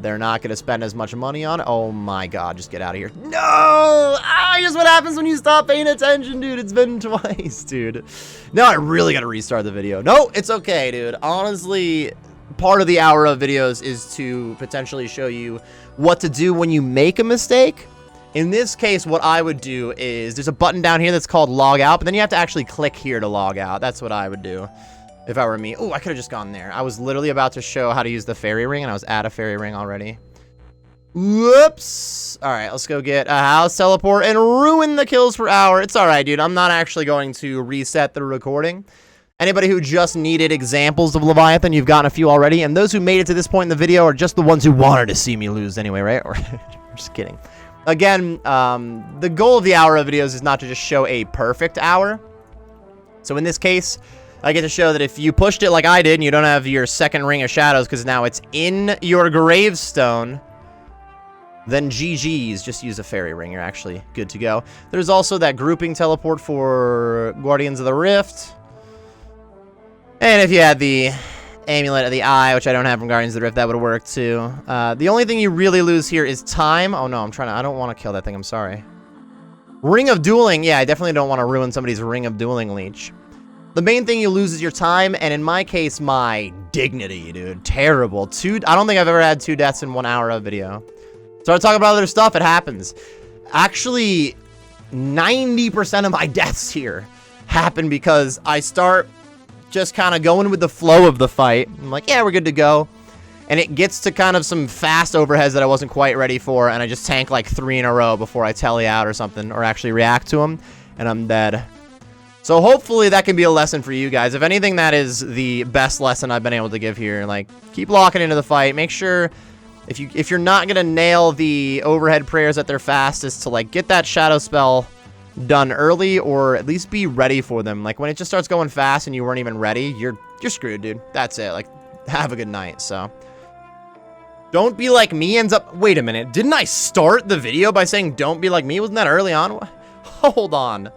they're not going to spend as much money on it. Oh my god, just get out of here. No! Ah, here's what happens when you stop paying attention, dude. It's been twice, dude. Now I really got to restart the video. No, it's okay, dude. Honestly, part of the Hour of videos is to potentially show you what to do when you make a mistake. In this case, what I would do is there's a button down here that's called log out, but then you have to actually click here to log out. That's what I would do if I were me. Oh, I could have just gone there. I was literally about to show how to use the fairy ring, and I was at a fairy ring already. Whoops. All right, let's go get a house teleport and ruin the kills per hour. It's all right, dude. I'm not actually going to reset the recording. Anybody who just needed examples of Leviathan, you've gotten a few already. And those who made it to this point in the video are just the ones who wanted to see me lose anyway, right? Or I'm just kidding. Again, the goal of the Hour of videos is not to just show a perfect hour. So in this case, I get to show that if you pushed it like I did and you don't have your second ring of shadows because now it's in your gravestone, then GG's, just use a fairy ring. You're actually good to go. There's also that grouping teleport for Guardians of the Rift. And if you had the Amulet of the Eye, which I don't have from Guardians of the Rift, that would have worked too. The only thing you really lose here is time. Oh no, I don't want to kill that thing, I'm sorry. Ring of Dueling, yeah, I definitely don't want to ruin somebody's Ring of Dueling leech. The main thing you lose is your time, and in my case, my dignity, dude. Terrible. I don't think I've ever had 2 deaths in 1 hour of video. Start talking about other stuff, it happens. Actually, 90% of my deaths here happen because I start just kind of going with the flow of the fight. I'm like, yeah, we're good to go. And it gets to kind of some fast overheads that I wasn't quite ready for, and I just tank like 3 in a row before I tele out or something, or actually react to them, and I'm dead. So hopefully that can be a lesson for you guys. If anything, that is the best lesson I've been able to give here. Like, keep locking into the fight. Make sure if you're not gonna nail the overhead prayers at their fastest, to like get that shadow spell done early, or at least be ready for them. Like when it just starts going fast and you weren't even ready, you're screwed, dude. That's it. Like, have a good night. So don't be like me ends up. Wait a minute. Didn't I start the video by saying don't be like me? Wasn't that early on? Hold on.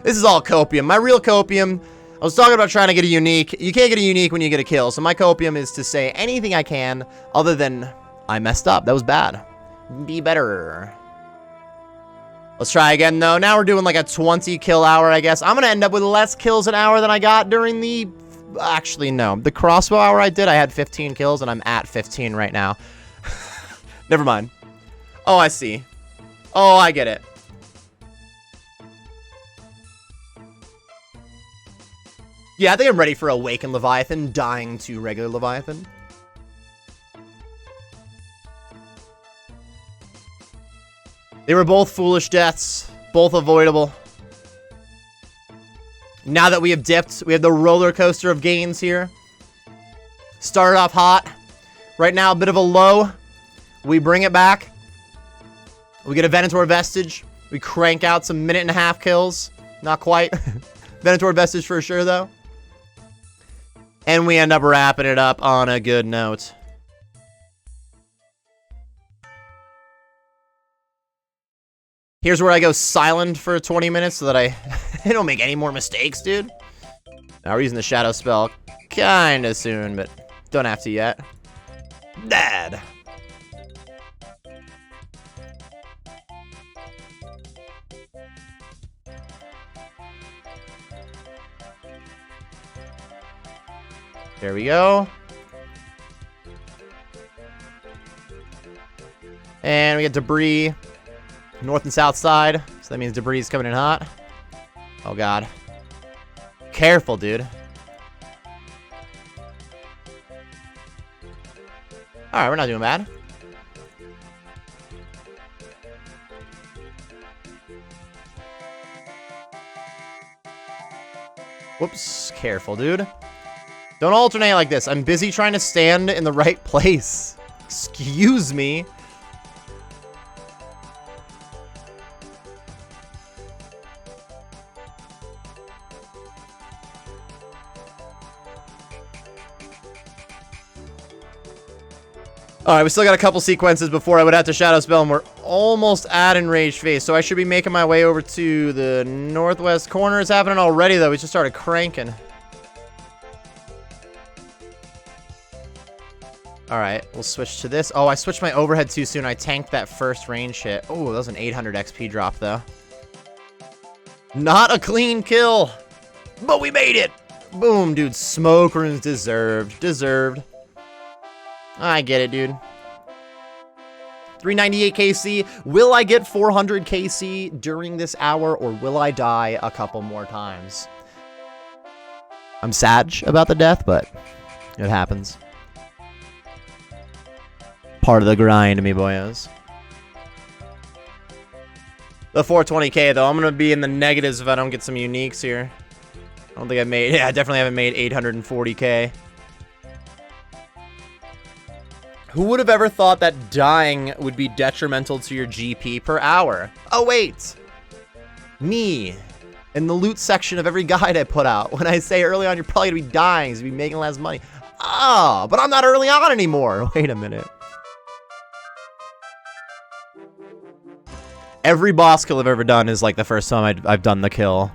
This is all copium. My real copium, I was talking about trying to get a unique. You can't get a unique when you get a kill. So my copium is to say anything I can other than I messed up. That was bad. Be better. Let's try again, though. Now we're doing like a 20 kill hour, I guess. I'm going to end up with less kills an hour than I got during the... Actually, no. The crossbow hour I did, I had 15 kills, and I'm at 15 right now. Never mind. Oh, I see. Oh, I get it. Yeah, I think I'm ready for Awakened Leviathan, dying to regular Leviathan. They were both foolish deaths, both avoidable. Now that we have dipped, we have the roller coaster of gains here. Started off hot. Right now, a bit of a low. We bring it back. We get a Venator Vestige. We crank out some 1.5 kills. Not quite. Venator Vestige for sure, though. And we end up wrapping it up on a good note. Here's where I go silent for 20 minutes so that I don't make any more mistakes, dude. Now we're using the shadow spell kind of soon, but don't have to yet. Dad. There we go. And we get debris. North and south side. So that means debris is coming in hot. Oh, God. Careful, dude. Alright, we're not doing bad. Whoops. Careful, dude. Don't alternate like this. I'm busy trying to stand in the right place. Excuse me. Alright, we still got a couple sequences before I would have to Shadow Spell, and we're almost at enraged phase, so I should be making my way over to the northwest corner. It's happening already, though. We just started cranking. Alright, we'll switch to this. Oh, I switched my overhead too soon. I tanked that first range hit. Oh, that was an 800 XP drop, though. Not a clean kill, but we made it! Boom, dude. Smoke runes deserved. Deserved. I get it, dude. 398 KC. Will I get 400 KC during this hour, or will I die a couple more times? I'm sad about the death, but it happens. Part of the grind, me boyos. The 420k, though. I'm going to be in the negatives if I don't get some uniques here. I don't think I've made... Yeah, I definitely haven't made 840k. Who would have ever thought that dying would be detrimental to your GP per hour? Oh, wait. Me. In the loot section of every guide I put out. When I say early on, you're probably going to be dying, so you'll be making less money. Ah, but I'm not early on anymore. Wait a minute. Every boss kill I've ever done is like the first time I've done the kill.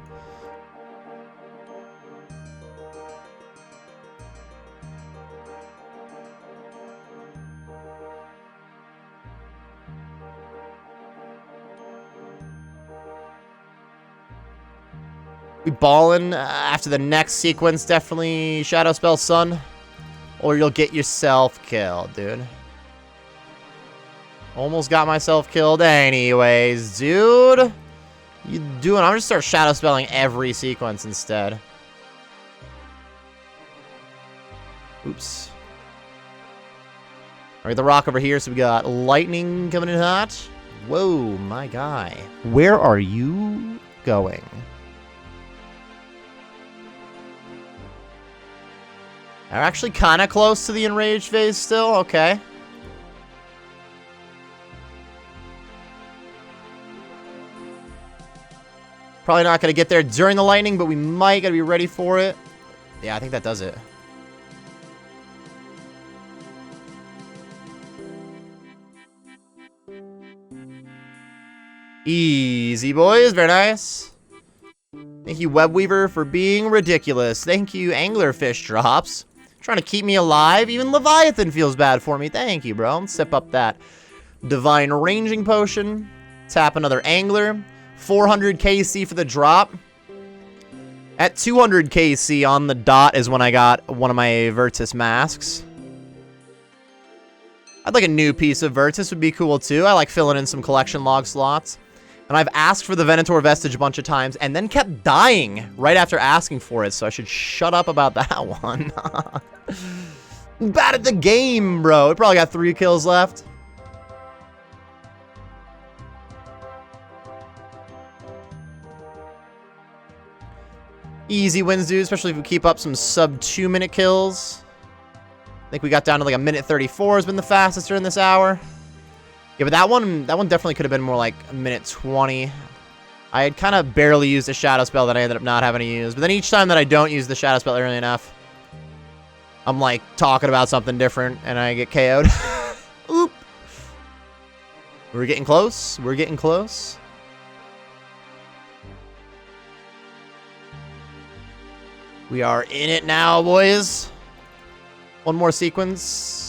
We ballin' after the next sequence, definitely Shadow Spell Sun. Or you'll get yourself killed, dude. Almost got myself killed anyways, dude. You doing? I'm gonna start Shadow Spelling every sequence instead. Oops. Alright, the rock over here, so we got lightning coming in hot. Whoa, my guy. Where are you going? They're actually kind of close to the enraged phase still. Okay. Probably not going to get there during the lightning, but we might got to be ready for it. Yeah, I think that does it. Easy, boys. Very nice. Thank you, Webweaver, for being ridiculous. Thank you, Anglerfish Drops. Trying to keep me alive. Even Leviathan feels bad for me. Thank you, bro. Let's sip up that Divine Ranging Potion. Tap another Angler. 400 KC for the drop. At 200 KC on the dot is when I got one of my Virtus masks. I'd like a new piece of Virtus. Would be cool, too. I like filling in some collection log slots. And I've asked for the Venator Vestige a bunch of times and then kept dying right after asking for it, so I should shut up about that one. Bad at the game, bro. It probably got 3 kills left. Easy wins, dude, especially if we keep up some sub 2-minute kills. I think we got down to like a minute 34 has been the fastest during this hour. Yeah, but that one definitely could have been more like a minute 20. I had kind of barely used a Shadow Spell that I ended up not having to use. But then each time that I don't use the Shadow Spell early enough, I'm like talking about something different and I get KO'd. Oop. We're getting close. We're getting close. We are in it now, boys. One more sequence.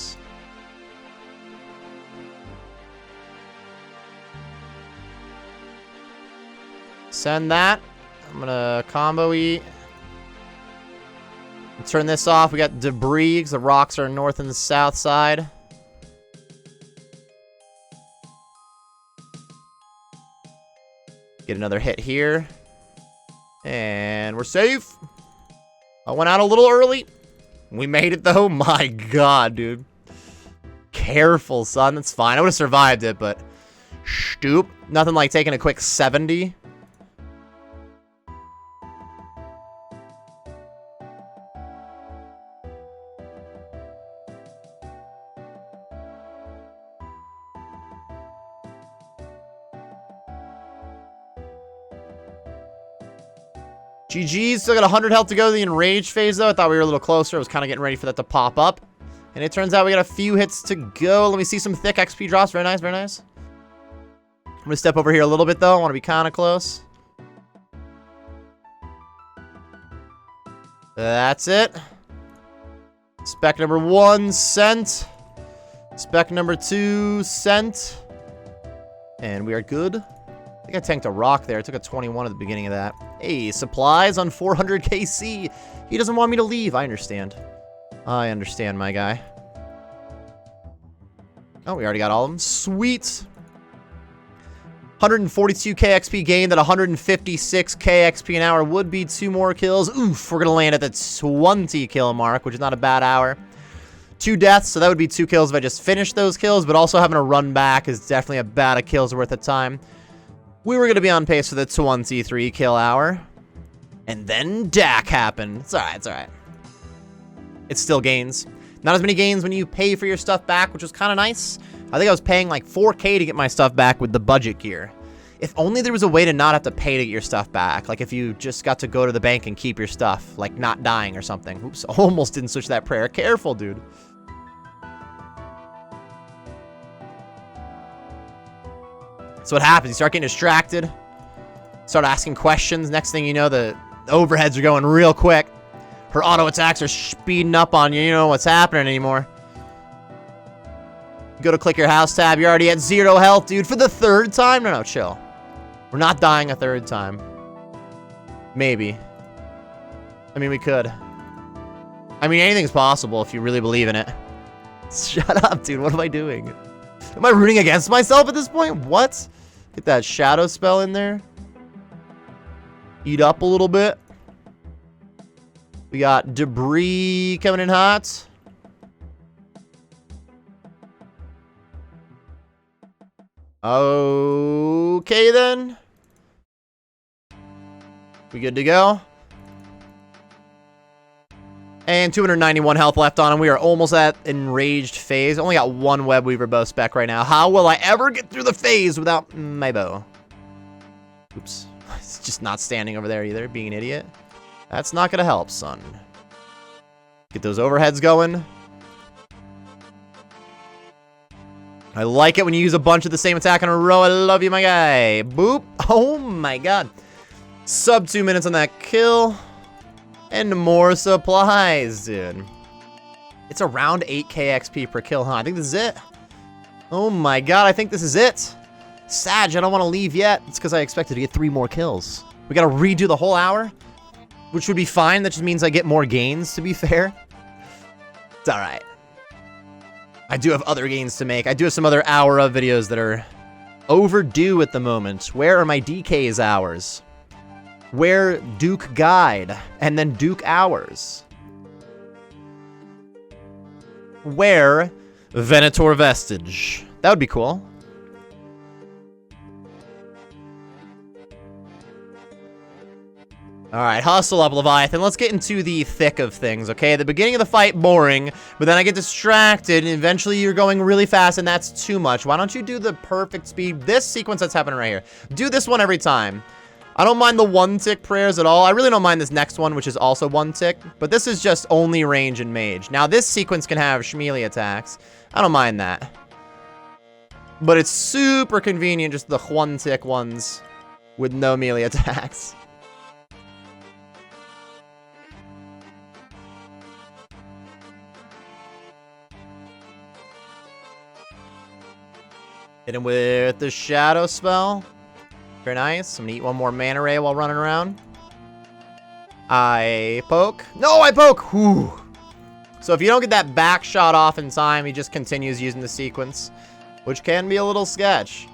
Send that. I'm gonna combo eat. Turn this off. We got debris because the rocks are north and the south side. Get another hit here. And we're safe. I went out a little early. We made it though. My God, dude. Careful, son. That's fine. I would have survived it, but stoop. Nothing like taking a quick 70. GG's. Still got 100 health to go to the enraged phase, though. I thought we were a little closer. I was kind of getting ready for that to pop up. And it turns out we got a few hits to go. Let me see some thick XP drops. Very nice, very nice. I'm going to step over here a little bit, though. I want to be kind of close. That's it. Spec number 1, sent. Spec number 2, sent. And we are good. I think I tanked a rock there. I took a 21 at the beginning of that. Hey, supplies on 400 KC. He doesn't want me to leave. I understand. I understand, my guy. Oh, we already got all of them. Sweet. 142k XP gained at 156k XP an hour would be 2 more kills. Oof, we're going to land at the 20 kill mark, which is not a bad hour. 2 deaths, so that would be 2 kills if I just finished those kills, but also having a run back is definitely about a kill's worth of time. We were going to be on pace for the 23 kill hour. And then DAC happened. It's alright, it's alright. It's still gains. Not as many gains when you pay for your stuff back, which was kind of nice. I think I was paying like 4k to get my stuff back with the budget gear. If only there was a way to not have to pay to get your stuff back. Like if you just got to go to the bank and keep your stuff, like not dying or something. Oops, almost didn't switch that prayer. Careful, dude. So what happens? You start getting distracted. Start asking questions. Next thing you know, the overheads are going real quick. Her auto attacks are speeding up on you. You don't know what's happening anymore. Go to click your house tab. You're already at 0 health, dude. For the 3rd time? No, chill. We're not dying a 3rd time. Maybe. I mean, we could. I mean, anything's possible if you really believe in it. Shut up, dude. What am I doing? Am I rooting against myself at this point? What? Get that shadow spell in there. Eat up a little bit. We got debris coming in hot. Okay, then. We good to go? And 291 health left on him. We are almost at enraged phase. Only got 1 web weaver bow spec right now. How will I ever get through the phase without my bow? Oops. It's just not standing over there either, being an idiot. That's not gonna help, son. Get those overheads going. I like it when you use a bunch of the same attack in a row. I love you, my guy. Boop. Oh my god. Sub 2 minutes on that kill. And more supplies, dude. It's around 8k XP per kill, huh? I think this is it. Oh my god, I think this is it. Sag, I don't want to leave yet. It's because I expected to get 3 more kills. We gotta redo the whole hour, which would be fine. That just means I get more gains, to be fair. It's alright. I do have other gains to make. I do have some other hour of videos that are overdue at the moment. Where are my DK's hours? Where Duke Guide? And then Duke Hours? Where Venator Vestige? That would be cool. Alright, hustle up, Leviathan. Let's get into the thick of things, okay? The beginning of the fight, boring, but then I get distracted, and eventually you're going really fast, and that's too much. Why don't you do the perfect speed? This sequence that's happening right here. Do this one every time. I don't mind the 1-tick prayers at all. I really don't mind this next one, which is also 1-tick, but this is just only range and mage. Now, this sequence can have Shmealy attacks. I don't mind that. But it's super convenient, just the 1-tick ones with no melee attacks. Hit him with the shadow spell. Very nice. I'm gonna eat 1 more mana ray while running around. I poke. No, I poke! Whew. So if you don't get that back shot off in time, he just continues using the sequence, which can be a little sketch.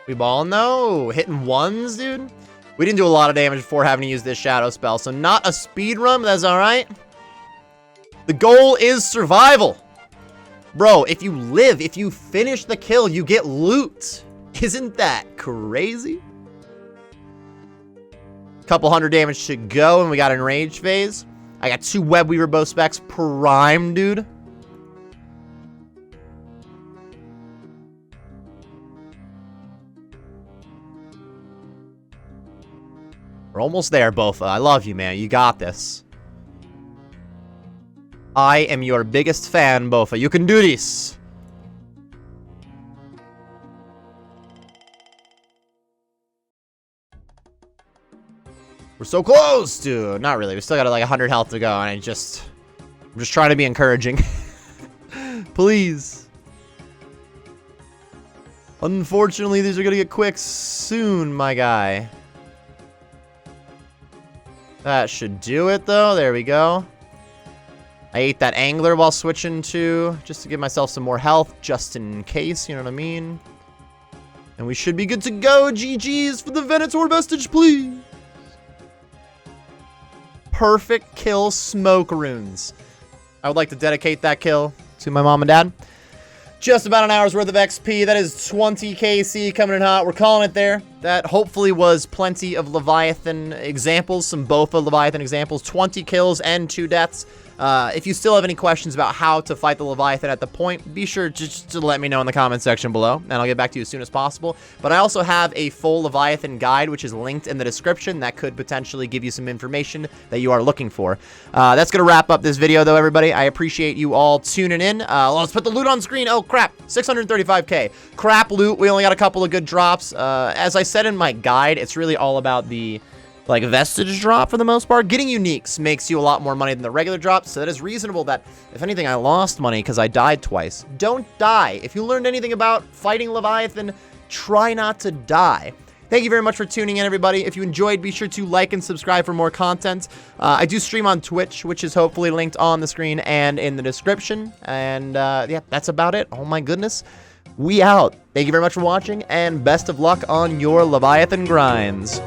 We balling though? Hitting 1s, dude? We didn't do a lot of damage before having to use this shadow spell, so not a speed run, but that's alright. The goal is survival. Bro, if you live, if you finish the kill, you get loot. Isn't that crazy? Couple 100 damage to go, and we got enraged phase. I got 2 web weaver bow specs prime, dude. We're almost there, Bowfa. I love you, man. You got this. I am your biggest fan, Bowfa. You can do this. We're so close, dude. Not really. We still got like 100 health to go, and I'm just trying to be encouraging. Please. Unfortunately, these are gonna get quick soon, my guy. That should do it, though. There we go. I ate that angler while switching to, just to give myself some more health, just in case, you know what I mean? And we should be good to go. GG's for the Venator vestige, please. Perfect kill, smoke runes. I would like to dedicate that kill to my mom and dad. Just about an hour's worth of XP. That is 20 KC coming in hot. We're calling it there. That hopefully was plenty of Leviathan examples, some Bowfa Leviathan examples, 20 kills and 2 deaths. If you still have any questions about how to fight the Leviathan at the point, be sure just to let me know in the comment section below, and I'll get back to you as soon as possible. But I also have a full Leviathan guide, which is linked in the description, that could potentially give you some information that you are looking for. That's going to wrap up this video, though, everybody. I appreciate you all tuning in. Let's put the loot on screen. Oh, crap. 635k. Crap loot. We only got a couple of good drops. As I said in my guide, it's really all about the vestige drop for the most part. Getting uniques makes you a lot more money than the regular drops, so that is reasonable that, if anything, I lost money because I died twice. Don't die. If you learned anything about fighting Leviathan, try not to die. Thank you very much for tuning in, everybody. If you enjoyed, be sure to like and subscribe for more content. I do stream on Twitch, which is hopefully linked on the screen and in the description. And yeah, that's about it. Oh my goodness. We out. Thank you very much for watching, and best of luck on your Leviathan grinds.